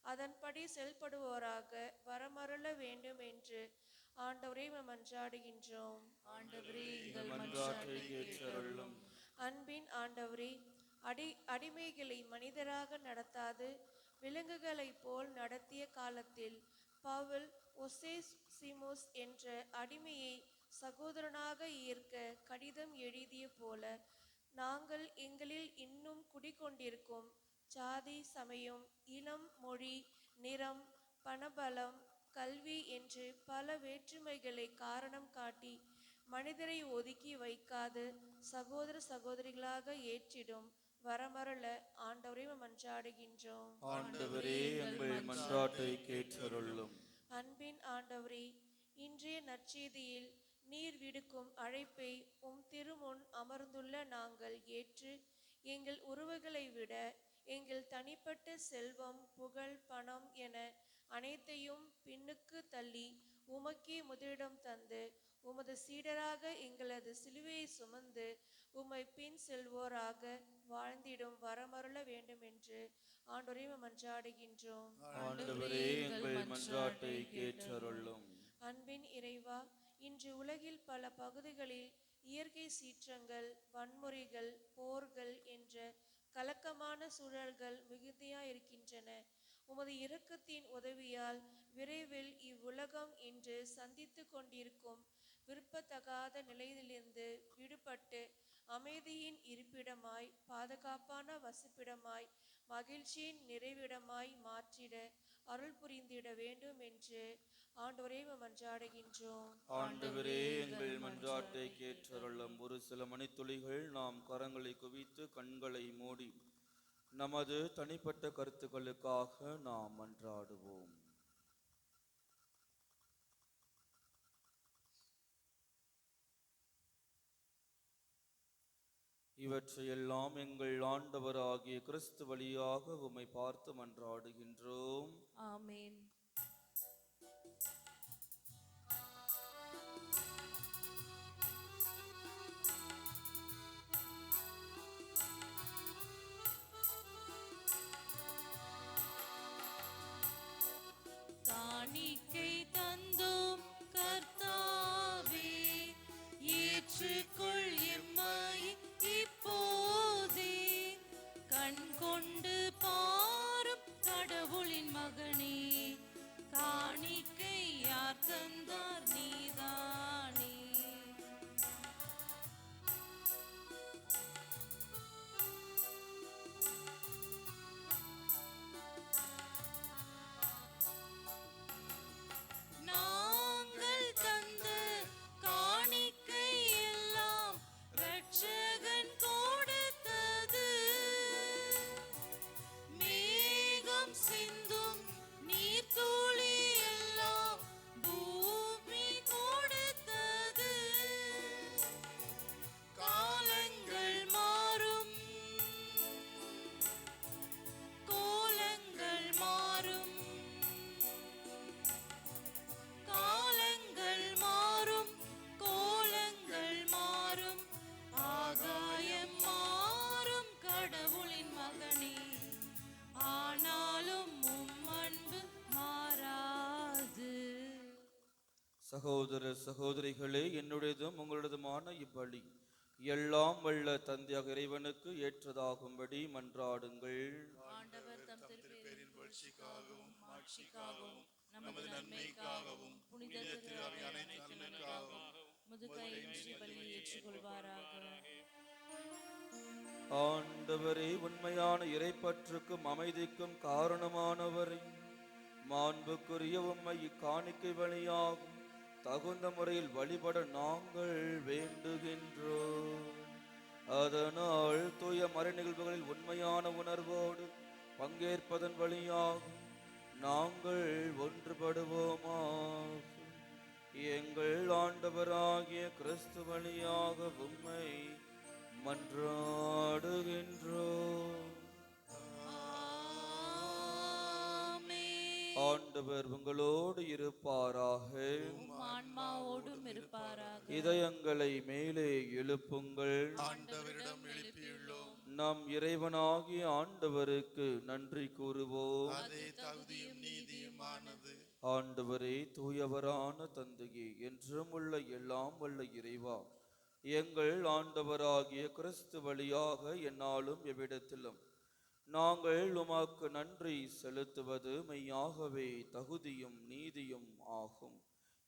அதன்படி செயல்படுவோராக வரமருள வேண்டும் என்று ஆண்டவரே மன்றாடுகின்றோம். ஆண்டவரே இந்த மன்றாட்டை கேட்டருளும். அன்பின் ஆண்டவரே, அடிமைகளை மனிதராக நடத்தாது விலங்குகளைப் போல் நடத்திய காலத்தில் பவுல் ஒசேசிமுஸ் என்ற அடிமையை சகோதரனாக ஈர்க்க கடிதம் எழுதிய போல நாங்கள் எங்களில் இன்னும் குடிகொண்டிருக்கும் சாதி, சமயம், இனம், மொழி, நிறம், பணபலம், கல்வி என்று பல வேற்றுமைகளை காரணம் காட்டி மனிதரை ஒதுக்கி வைக்காது சகோதர சகோதரிகளாக ஏற்றிடும் வரமருள ஆண்டவரே மன்றாடுகின்றோம். ஆண்டவரே, எங்கள் மன்றாட்டை கேட்டருளும். அன்பின் ஆண்டவரே, இன்றைய நற்செய்தியில் நீர் விடுக்கும் அழைப்பை உம் திருமுன் அமர்ந்துள்ள நாங்கள் ஏற்று எங்கள் உறவுகளை விட எங்கள் தனிப்பட்ட செல்வம், புகழ், பணம் என அனைத்தையும் பின்னுக்கு தள்ளி உமக்கே முதலிடம் தந்து உமது சீடராக எங்களது சிலுவையை சுமந்து உம்மை பின் செல்வோராக வாழ்ந்திடும் வரமருள வேண்டும் என்று ஆண்டவரே மன்றாடுகின்றோம். ஆண்டவரே, எங்கள் மன்றாட்டை கேட்டருளும். அன்பின் இறைவா, இன்று உலகில் பல பகுதிகளில் இயற்கை சீற்றங்கள், வன்முறைகள், போர்கள் என்ற கலக்கமான சூழல்கள் மிகுதியாயிருக்கின்றன. உமது இரக்கத்தின் உதவியால் விரைவில் இவ்வுலகம் இன்று சந்தித்து கொண்டிருக்கும் விருப்பத்தகாத நிலையிலிருந்து விடுபட்டு அமைதியின் இருப்பிடமாய், பாதுகாப்பான வசிப்பிடமாய், மகிழ்ச்சியின் நிறைவிடமாய் மாற்றிட அருள் புரிந்திட வேண்டும் என்று ஆண்டவரே மன்றாடுகின்றோம். ஆண்டவரே, எங்கள் மன்றாட்டை கேட்டருளும். ஒரு சில மணித்துளிகள் நாம் கரங்களை குவித்து கண்களை மூடி நமது தனிப்பட்ட கருத்துக்களுக்காக நாம் மன்றாடுவோம். இவற்றையெல்லாம் எங்கள் ஆண்டவராகிய கிறிஸ்து வழியாக உம்மை பார்த்து மன்றாடுகின்றோம். ஆமென். காணிக்கை தந்தோம் கர்த்தாவே, ஏற்றுக்கொள் எம்மை இப்போதே. கண் கொண்டு பாரும் கடவுளின் மகனே, காணிக்கை யார் தந்தார் நீதானே. நாங்கள் தந்த காணிக்கை எல்லாம் இரட்சகன் கொடுத்தது. மேகம் சிந்தும் நீர்த்துளி எல்லாம் பூமி கொடுத்தது. காலங்கள் மாறும், கோலங்கள் மாறும், காலங்கள் மாறும், கோலங்கள் மாறும், ஆகாயம் மாறும் கடவுளின் மகனே, ஆனாலும் உம் அன்பு மாறாது. சகோதர சகோதரிகளே, என்னுடையதும் உங்களுடையதுமான இப்பலி எல்லாம் வல்ல தந்தையாக இறைவனுக்கு ஏற்றதாகும்படி மன்றாடுங்கள். ஆண்டவர் தம் திருப்பேரின் புகழ்ச்சிக்காகவும் மாட்சிக்காகவும் நமது நன்மைக்காகவும் புனித திரு அவை அனைத்து நன்மைக்காகவும் முதுகையின்றி பலியை ஏற்றுக்கொள்வாராக. ஆண்டவரே, உண்மையான இறைப்பற்றுக்கும் அமைதிக்கும் காரணமானவரை, மாண்புக்குரிய உம்மை இக்காணிக்கை வழியாகும் தகுந்த முறையில் வழிபட நாங்கள் வேண்டுகின்றோம். அதனால் தூய மறை நிகழ்வுகளில் உண்மையான உணர்வோடு பங்கேற்பதன் வழியாக நாங்கள் ஒன்றுபடுவோமாக. எங்கள் ஆண்டவராகிய கிறிஸ்து வழியாக உம்மை மன்றாடுகின்றோம். ஆண்டவர் உங்களோடு இருப்பாராக. ஆன்மாவோடும் இருப்பாராக. இதயங்களை மேலே எழுப்புங்கள். ஆண்டவரிடம் எழுப்பியுள்ளோம். நம் இறைவனாகிய ஆண்டவருக்கு நன்றி கூறுவோம். அதே தகுதியும் நீதியுமானது. ஆண்டவரே, தூயவரான தந்தையே, என்றும் உள்ள எல்லாம் வல்ல இறைவா, எங்கள் ஆண்டவராகிய கிறிஸ்து வழியாக என்னாலும் எவ்விடத்திலும் நாங்கள் உமக்கு நன்றி செலுத்துவது மெய்யாகவே தகுதியும் நீதியும் ஆகும்.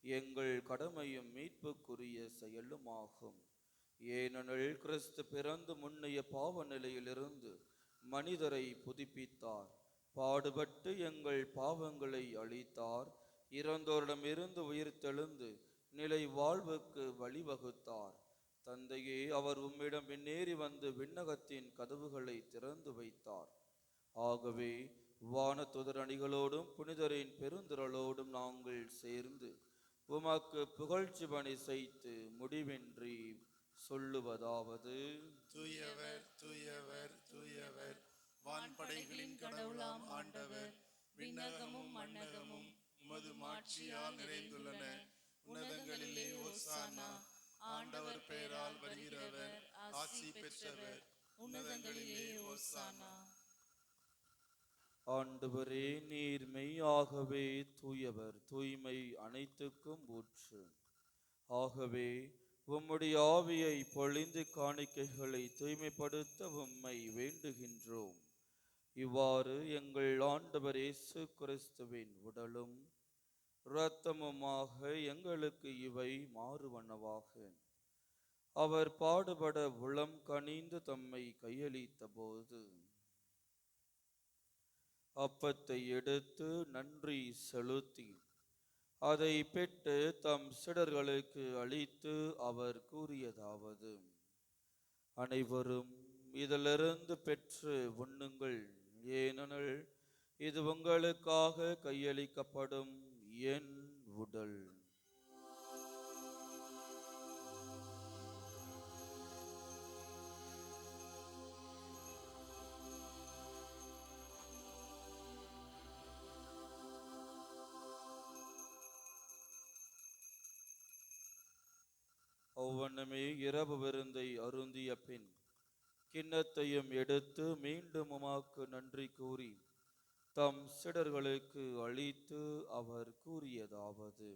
எங்கள் கடமையும் மீட்புக்குரிய செயலும் ஆகும். ஏனெனில் கிறிஸ்து பிறந்து முன்னைய பாவ நிலையிலிருந்து மனிதரை புதுப்பித்தார். பாடுபட்டு எங்கள் பாவங்களை அழித்தார். இறந்தோரிடமிருந்து உயிர்த்தெழுந்து நிலை வாழ்வுக்கு வழிவகுத்தார். தந்தையே, அவர் உம்மிடம் விண்ணேறி வந்து விண்ணகத்தின் கதவுகளை திறந்து வைத்தார். ஆகவே வானதுதர் அணிகளோடும் புனிதரின் பெருந்திரளோடும் நாங்கள் சேர்ந்து உமக்கு புகழ்ச்சி பணி செய்து முடிவின்றி சொல்லுவதாவது: தூயவர், தூயவர், தூயவர், வான்படைகளின் கடவுளாம் ஆண்டவர். விண்ணகமும் மண்ணகமும் உமது மாட்சியால் நிறைந்துள்ளன. உன்னதங்களிலே ஓசானா. ஆண்டவர் பெயரால் வருகிறவர் ஆசி பெற்றவர். உன்னதங்களிலே ஓசானா. ஆண்டவரே, நீர் மெய்யாகவே தூயவர், தூய்மை அனைத்துக்கும் ஊற்று. ஆகவே உம்முடைய ஆவியை பொழிந்து காணிக்கைகளை தூய்மைப்படுத்த உம்மை வேண்டுகின்றோம். இவ்வாறு எங்கள் ஆண்டவர் இயேசு கிறிஸ்துவின் உடலும் இரத்தமுமாக எங்களுக்கு இவை மாறுவனவாக. அவர் பாடுபட உளம் கனிந்து தம்மை கையளித்த போது அப்பத்தை எடுத்து நன்றி செலுத்தி அதை பெற்று தம் சீடர்களுக்கு அளித்து அவர் கூறியதாவது: அனைவரும் இதிலிருந்து பெற்று உண்ணுங்கள். ஏனெனில் இது உங்களுக்காக கையளிக்கப்படும் என் உடல். ஒவ்வொன்றுமே இரவு விருந்தை அருந்திய பின் கிண்ணத்தையும் எடுத்து மீண்டும் உமக்கு நன்றி கூறி தம் சீடர்களுக்கு அளித்து அவர் கூறியதாவது: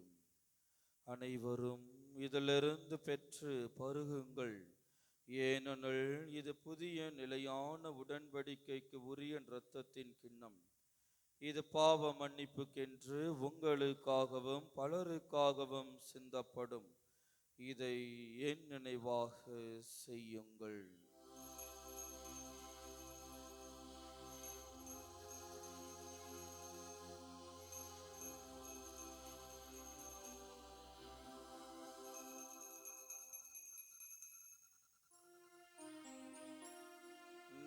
அனைவரும் இதிலிருந்து பெற்று பருகுங்கள். ஏனெனில் இது புதிய நிலையான உடன்படிக்கைக்கு உரிய இரத்தத்தின் கிண்ணம். இது பாவ மன்னிப்புக்கென்று உங்களுக்காகவும் பலருக்காகவும் சிந்தப்படும். இதை என் நினைவாக செய்யுங்கள்.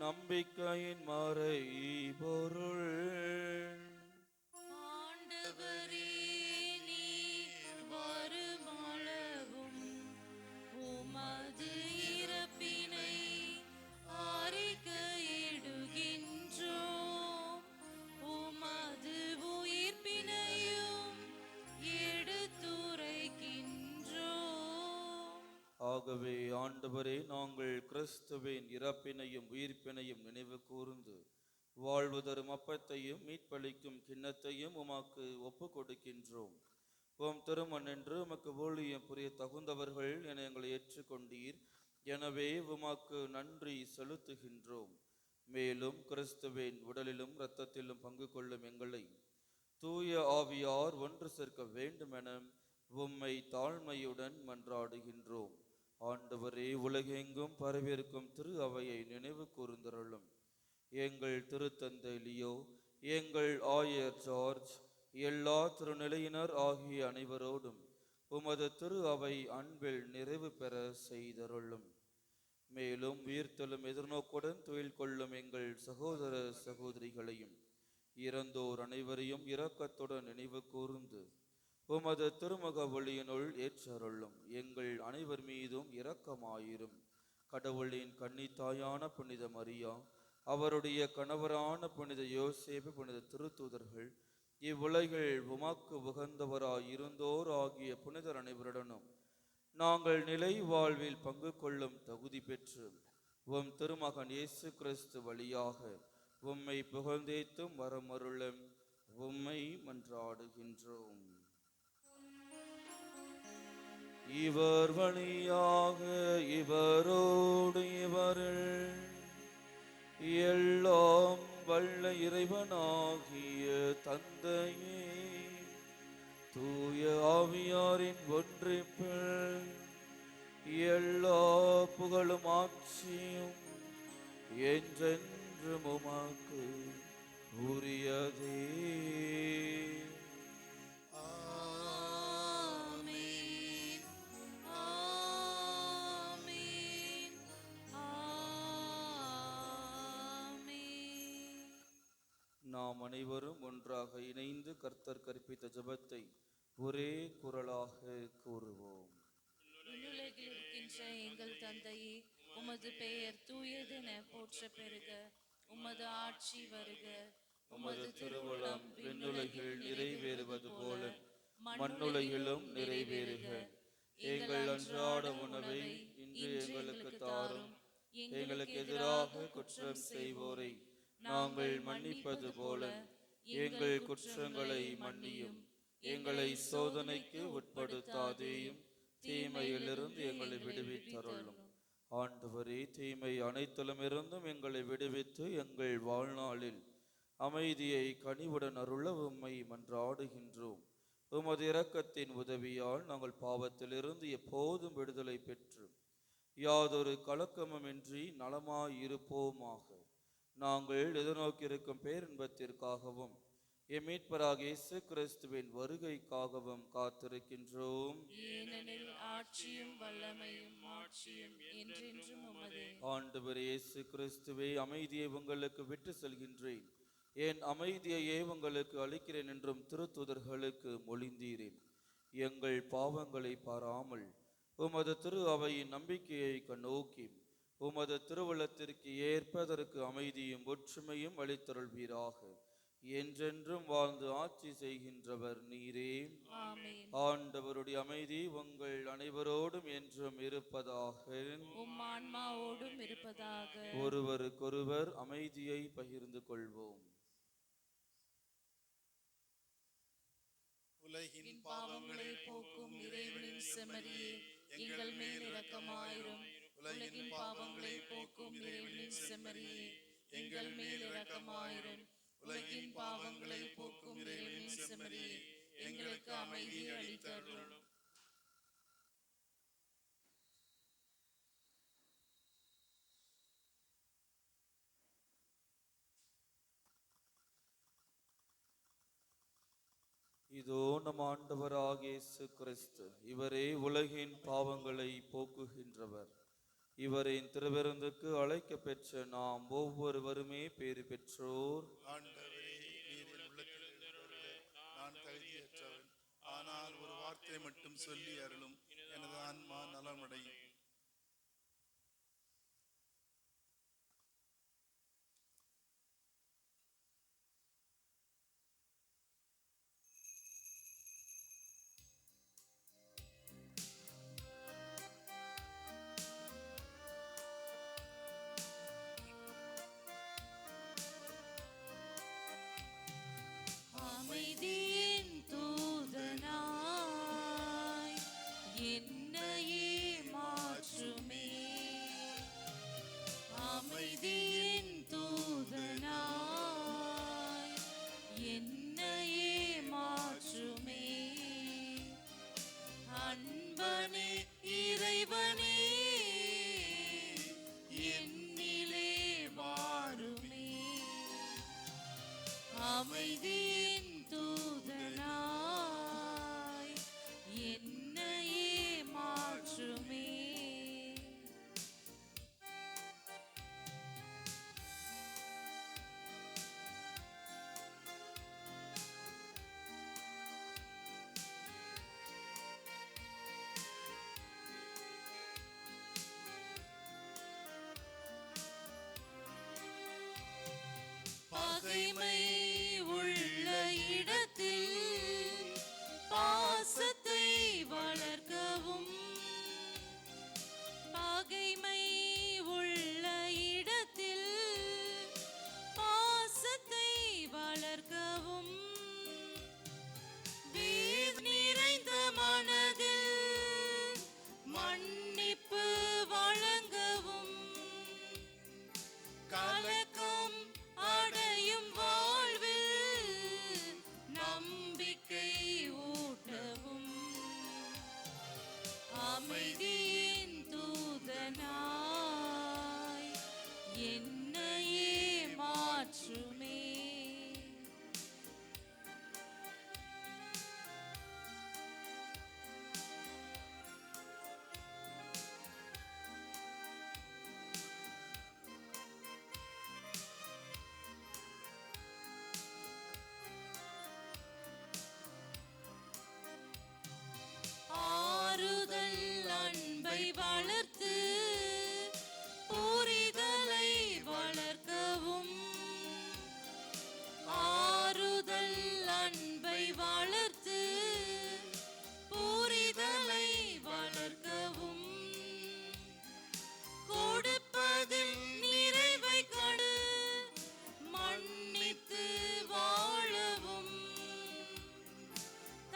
நம்பிக்கையின் மறை பொருள். ஆண்டவரே, நீர் வருமளவும் உமது இறப்பினை அறிக்கையிடுகின்றோம். உமது உயிர்ப்பினையும் எடுத்துரைக்கின்றோம். ஆகவே ஆண்டவரே, நாங்கள் கிறிஸ்துவின் இறப்பினையும் உயிர்ப்பினையும் நினைவு கூர்ந்து வாழ்வு தரும் அப்பத்தையும் மீட்பளிக்கும் கிண்ணத்தையும் உமக்கு ஒப்பு கொடுக்கின்றோம். உம் திருமணென்று உமக்கு ஊழியம் புரிய தகுந்தவர்கள் என எங்களை ஏற்றுக்கொண்டீர். எனவே உமக்கு நன்றி செலுத்துகின்றோம். மேலும் கிறிஸ்துவின் உடலிலும் இரத்தத்திலும் பங்கு கொள்ளும் எங்களை தூய ஆவியார் ஒன்று சேர்க்க வேண்டுமென உம்மை தாழ்மையுடன் மன்றாடுகின்றோம். ஆண்டவரே, உலகெங்கும் பரவியிருக்கும் திரு அவையை நினைவு கூர்ந்தருளும். எங்கள் திருத்தந்தை லியோ, எங்கள் ஆயர் ஜார்ஜ், எல்லா திருநிலையினர் ஆகிய அனைவரோடும் உமது திரு அவை அன்பில் நிறைவு பெற செய்தருளும். மேலும் உயிர்த்தெழும் எதிர்நோக்குடன் துயில் கொள்ளும் எங்கள் சகோதர சகோதரிகளையும் இறந்தோர் அனைவரையும் இரக்கத்துடன் நினைவு கூர்ந்து உமது திருமுக ஒளியினுள் ஏற்றருளும். எங்கள் அனைவர் மீதும் இரக்கமாயிரும். கடவுளின் கன்னித்தாயான புனித மரியா, அவருடைய கணவரான புனித யோசேப்பு, புனித திருத்தூதர்கள், இவ்வுலகில் உமக்கு உகந்தவராய் இருந்தோர் ஆகிய புனிதர் அனைவருடனும் நாங்கள் நிலை வாழ்வில் பங்கு கொள்ளும் தகுதி பெற்று உம் திருமகன் இயேசு கிறிஸ்து வழியாக உம்மை புகழ்ந்தேத்தும் வரமருளும் உம்மை மன்றாடுகின்றோம். இவர் வழியாக இவரோடு இவரில் எல்லாம் வல்ல இறைவனாகிய தந்தையே, தூய ஆவியாரின் ஒன்றிப்பில் எல்லா புகழும் ஆட்சியும் என்றென்றும் உமக்கு உரியதே. ஆமென். ஆமென். ஆமென். நாம் அனைவரும் ஒன்றாக இணைந்து கர்த்தர் கற்பித்த ஜெபத்தை ஒரே குரலாக கூறுவோம். விண்ணுலகில் இருக்கின்ற எங்கள் தந்தையே, உமது பெயர் தூயதென போற்ற பெறுக. உமது ஆட்சி வருக. உமது திருவுளம் விண்ணுலகில் நிறைவேறுவது போல மண்ணுலகிலும் நிறைவேறுக. எங்கள் அன்றாட உணவை இன்று எங்களுக்கு தாரும். எங்களுக்கு எதிராக குற்றம் செய்வோரை நாங்கள் மன்னிப்பது போல எங்கள் குற்றங்களை மன்னியும். எங்களை சோதனைக்கு உட்படுத்தாதேயும், தீமையிலிருந்து எங்களை விடுவித்தருளும். ஆண்டவரே, தீமை அனைத்திலும் இருந்தும் எங்களை விடுவித்து எங்கள் வாழ்நாளில் அமைதியை கனிவுடன் அருள உம்மை மன்றாடுகின்றோம். உமது இரக்கத்தின் உதவியால் நாங்கள் பாவத்திலிருந்து எப்போதும் விடுதலை பெற்று யாதொரு கலக்கமுமின்றி நலமாயிருப்போமாக. நாங்கள் எதிர்நோக்கியிருக்கும் பேரின்பத்திற்காகவும் எம் மீட்பராகிய இயேசு கிறிஸ்துவின் வருகைக்காகவும் காத்திருக்கின்றோம். ஏனெனில் ஆட்சியும் வல்லமையும் மாட்சியும் என்றென்றும் உமதே. ஆண்டவர் இயேசு கிறிஸ்துவே, அமைதியை உங்களுக்கு விட்டு செல்கின்றேன், என் அமைதியையே உங்களுக்கு அளிக்கிறேன் என்றும் திருத்தூதர்களுக்கு மொழிந்தீரேன். எங்கள் பாவங்களை பாராமல் உமது திரு அவையின் நம்பிக்கையை கண்ணோக்கி உமது திருவுளத்திற்கு ஏற்பதற்கு அமைதியும் ஒற்றுமையும் அளித்தருள்வீராக. என்றென்றும் வாழ்ந்து ஆட்சி செய்கின்றவர் நீரே. ஆமென். ஆண்டவருடைய அமைதி உங்கள் அனைவரோடும் என்றும் இருப்பதாக. உம் ஆன்மாவோடும் இருப்பதாக. ஒருவருக்கொருவர் அமைதியை பகிர்ந்து கொள்வோம். உலகின் பாவங்களை போக்கும் இறைவனின் செம்மறியே, எங்கள் மேல் இரக்கமாயிரும். உலகின் பாவங்களை போக்கும் இறைவனின் செம்மறியே, எங்கள் மேல் இரக்கமாயிரும். உலகின் பாவங்களை போக்கும் இறைவனின் செம்மறியே, எங்களுக்கு அமைதி அளித்தருளும். இதோ நம் ஆண்டவராகிய இயேசு கிறிஸ்து, இவரே உலகின் பாவங்களை போக்குகின்றவர். இவரின் திருவிருந்துக்கு அழைக்க பெற்ற நாம் ஒவ்வொருவருமே பேறு பெற்றோர். ஆண்டவரே, நீர் என் உள்ளத்தில் எழுந்தருள நான் தகுதியற்றவன். ஆனால் ஒரு வார்த்தை மட்டும் சொல்லி அருளும், எனது ஆன்மா நலமடையும். அமைதியின் தூதனாய் என்னையே மாற்றுமே. அமைதியின் தூதனாய் என்னையே மாற்றுமே. அன்பனே இறைவனே, என்னிலே வாருமே. அமைதியின் தூதனாய் என்னையே அமைதியின் தூதனாய் என்னையே மாற்றுமே. ஆறுதல் அன்பை வளர்த்து புரிதலை வளர்க்கவும், ஆறுதல் அன்பை வளர்த்து புரிதலை வளர்க்கவும், கொடுப்பதில் நிறைவை கண்டு மன்னித்து வாழவும்,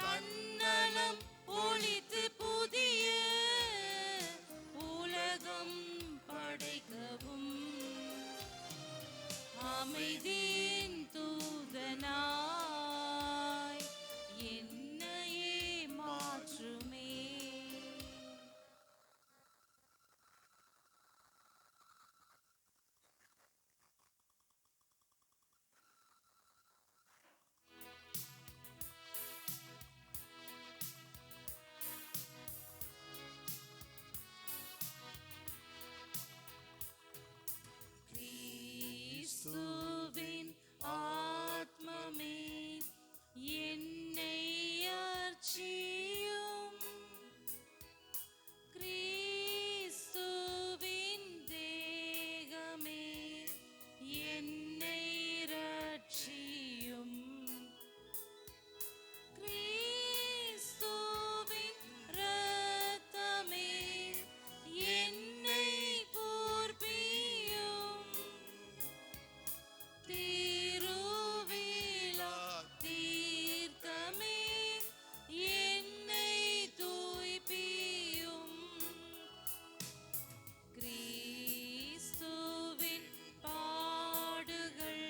தன்னலம் ஒழித்து புதிய உலகம் படைக்கவும், அமைதியின் தூதனாய் என்னையே மாற்றுமே. கிறிஸ்துவின் ஆத்மமே என்னை அர்ச்சியும், கிறிஸ்துவின் தேகமே என்னை ரட்சியும், கிறிஸ்துவின் இரத்தமே என்னை போர்ப்பியும், திருவிழா தீர்த்தமே என்னை தூய்ப்பியும், கிறிஸ்துவின் பாடுகள்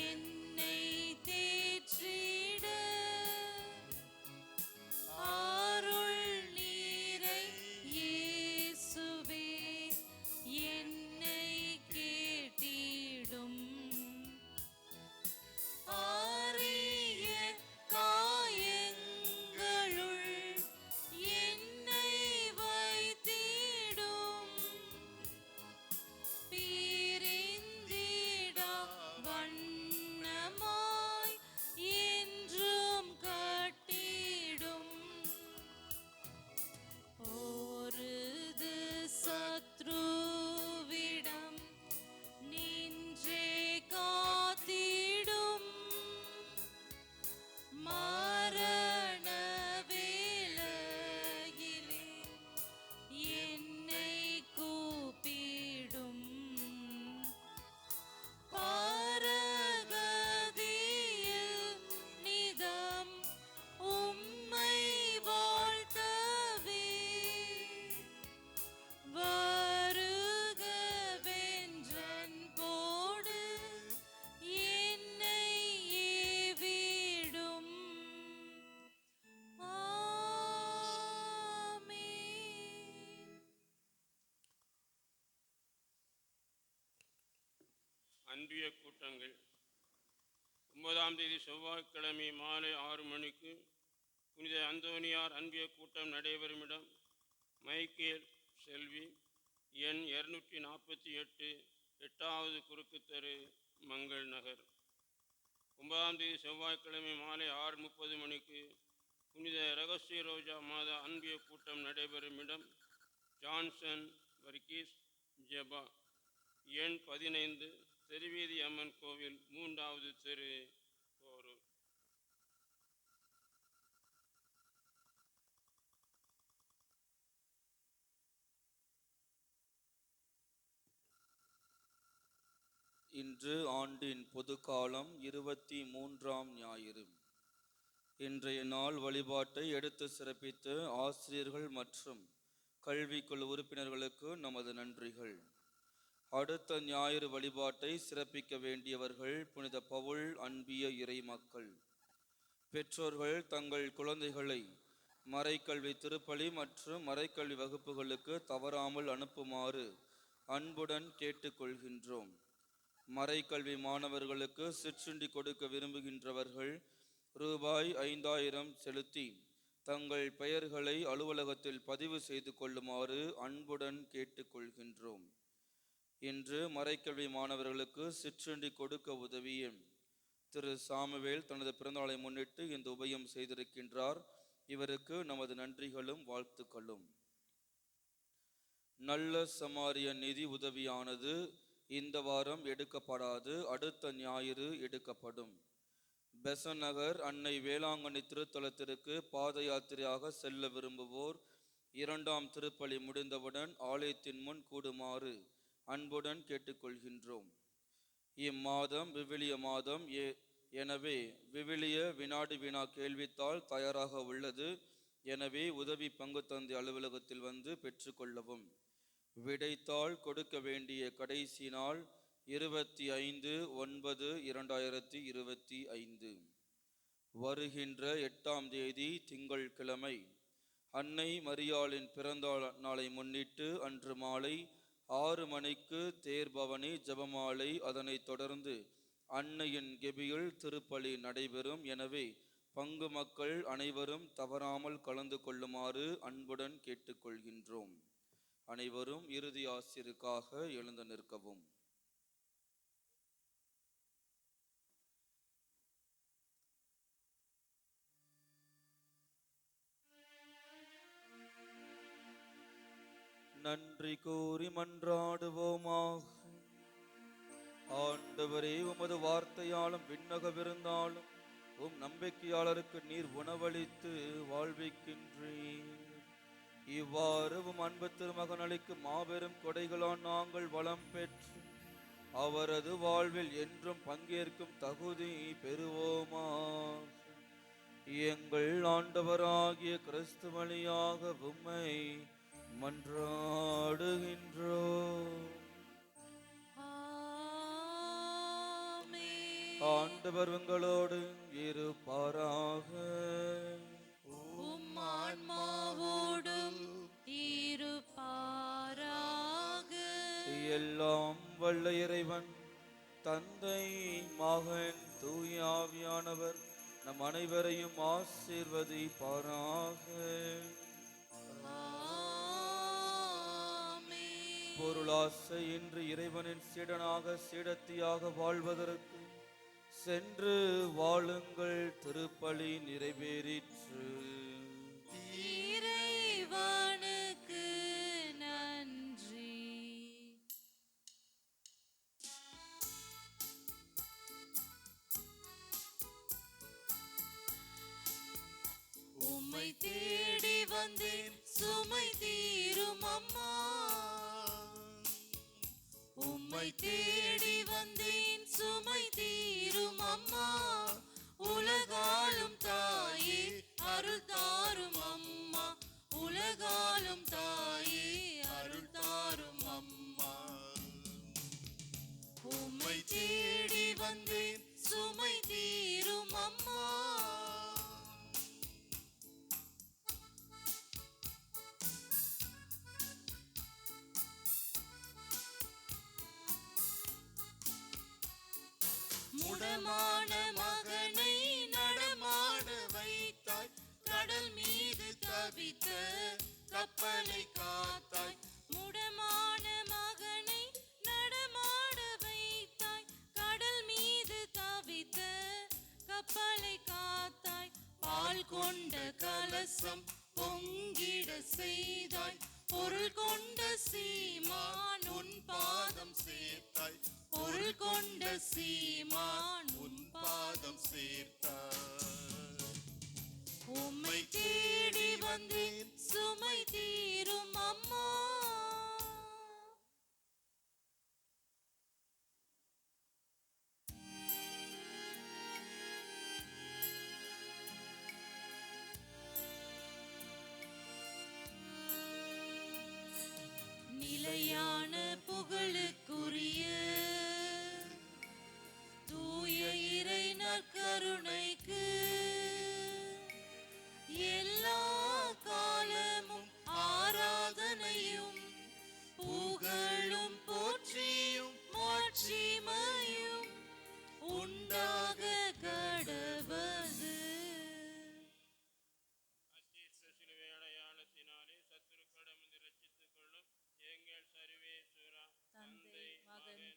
என்னை தேற்றிட, அருள் நீரை இயேசுவே என்னை கேட்டிடும், ஆரிய காயங்களுள் என்னை வைத்திடும், பிரிந்திடா வண்ணமாய் என்றும் கட்டிடும், ஒருது சத்ருவிடம் நின்றே காத்திடும், மரண வேளையிலே என்னை கூப்பிடும், பரகதியில் நிதம் உம்மை வாழ்த்தவே, வருகவென்றன் போடு என்னை ஏவிடும். ஆமென். அன்பிய கூட்டங்கள் 9ஆம் தேதி செவ்வாய்க்கிழமை மாலை 6 மணிக்கு புனித அந்தோனியார் அன்பிய கூட்டம் நடைபெறும் இடம் மைக்கேல் செல்வி, எண் 248, 8வது குறுக்கு தெரு, மங்கள் நகர். 9ஆம் தேதி செவ்வாய்க்கிழமை மாலை 6:30 மணிக்கு புனித ரகசிய ரோஜா மாதா அன்பிய கூட்டம் நடைபெறும் இடம் ஜான்சன் வர்கீஸ் ஜெபா, எண் 15, திருவீதி அம்மன் கோவில், 3வது தெரு, போரூர். இன்று ஆண்டின் பொதுக்காலம் 23ஆம் ஞாயிறு. இன்றைய நாள் வழிபாட்டை எடுத்து சிறப்பித்த ஆசிரியர்கள் மற்றும் கல்விக்குழு உறுப்பினர்களுக்கு நமது நன்றிகள். அடுத்த ஞாயிறு வழிபாட்டை சிறப்பிக்க வேண்டியவர்கள் புனித பவுல் அன்பிய இறை மக்கள். பெற்றோர்கள் தங்கள் குழந்தைகளை மறைக்கல்வி திருப்பலி மற்றும் மறைக்கல்வி வகுப்புகளுக்கு தவறாமல் அனுப்புமாறு அன்புடன் கேட்டுக்கொள்கின்றோம். மறைக்கல்வி மாணவர்களுக்கு சிற்றுண்டி கொடுக்க விரும்புகின்றவர்கள் ரூபாய் 5000 செலுத்தி தங்கள் பெயர்களை அலுவலகத்தில் பதிவு செய்து கொள்ளுமாறு அன்புடன் கேட்டுக்கொள்கின்றோம். இன்று மறைக்கல்வி மாணவர்களுக்கு சிற்றுண்டி கொடுக்க உதவிய திரு சாமுவேல் தனது பிறந்தநாளை முன்னிட்டு இந்த உபயம் செய்திருக்கின்றார். இவருக்கு நமது நன்றிகளும் வாழ்த்துக்களும். நல்ல சமாரிய நிதி உதவியானது இந்த வாரம் எடுக்கப்படாது, அடுத்த ஞாயிறு எடுக்கப்படும். பெசன் நகர் அன்னை வேளாங்கண்ணி திருத்தலத்திற்கு பாத யாத்திரையாக செல்ல விரும்புவோர் 2ஆம் திருப்பலி முடிந்தவுடன் ஆலயத்தின் முன் கூடுமாறு அன்புடன் கேட்டுக்கொள்கின்றோம். இம்மாதம் விவிலிய மாதம் எனவே விவிலிய வினாடி வினா கேள்வித்தாள் தயாராக உள்ளது. எனவே உதவி பங்கு தந்தை அலுவலகத்தில் வந்து பெற்றுக்கொள்ளவும். விடைத்தாள் கொடுக்க வேண்டிய கடைசி நாள் 25/9/2025. வருகின்ற 8ஆம் தேதி திங்கட்கிழமை அன்னை மரியாளின் பிறந்த நாளை முன்னிட்டு அன்று மாலை 6 மணிக்கு தேர்பவனி ஜபமாலை, அதனைத் தொடர்ந்து அன்னையின் கெபியில் திருப்பலி நடைபெறும். எனவே பங்கு மக்கள் அனைவரும் தவறாமல் கலந்து கொள்ளுமாறு அன்புடன் கேட்டுக்கொள்கின்றோம். அனைவரும் இறுதி ஆசிருக்காக எழுந்து நிற்கவும். நன்றி கூறி மன்றாடுவோமாக. ஆண்டவரே, உமது வார்த்தையாலும் விண்ணகவிருந்தாலும் நம்பிக்கையாளருக்கு நீர் உணவளித்து வாழ்விக்கின்றீர். இவ்வாறு அன்பு திருமகன் அளிக்கும் மாபெரும் கொடைகளால் நாங்கள் வளம் பெற்று அவரது வாழ்வில் என்றும் பங்கேற்கும் தகுதி பெறுவோமா. எங்கள் ஆண்டவராகிய கிறிஸ்து வழியாக உம்மை மன்றாடுகின்றோம். ஆண்டவர் உங்களோடு இருப்பாராக. ஆன்மாவோடும் இருப்பாராக. எல்லாம் வல்ல இறைவன் தந்தை, மகன், தூய ஆவியானவர் நம் அனைவரையும் ஆசீர்வதிப்பாராக. பொருளாசை இன்று இறைவனின் சீடனாக சீடத்தியாக வாழ்வதற்கு சென்று வாழுங்கள். திருப்பலி நிறைவேறிற்று. இறைவனுக்கு நன்றி. உம்மை தேடி வந்தேன் சுமை தீரும் அம்மா. உம்மை தேடி வந்தேன் சுமை தீரும் அம்மா. உலகாளும் தாயே அருள் தாரும் அம்மா. உலகாளும் தாயே அருள் தாரும் அம்மா. உம்மை தேடி வந்தேன் சுமை தீரும் அம்மா. முடமான மகனை நடமாட வைத்தாய். கடல் மீது தவித்த கப்பலை காத்தாய். முடமான மகனை நடமாட வைத்தாய். கடல் மீது தவித்த கப்பலை காத்தாய். பால் கொண்ட கலசம் பொங்கிட செய்தாய். பொருள் கொண்ட சீமான் உன் பாதம் சேர்த்தாய். பொருள் கொண்ட சீமான் உன் பாதம் சேர்த்தாய். உம்மை தேடி வந்தேன் சுமை தீரும் அம்மா. நிலையான புகழுக்குரிய தூய இறை நற்கருணைக்கு எல்லா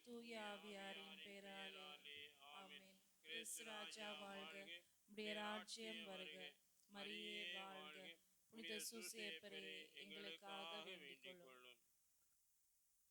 தூய ஆவியாரின் பேராலே ஆமென். கிறிஸ்து ராஜா வாழ்க, உம்முடைய ராஜ்யம் வருக, மரியே வாழ்க, புனித சூசேப்பரே எங்களுக்காக வேண்டிக் கொள்ளும்.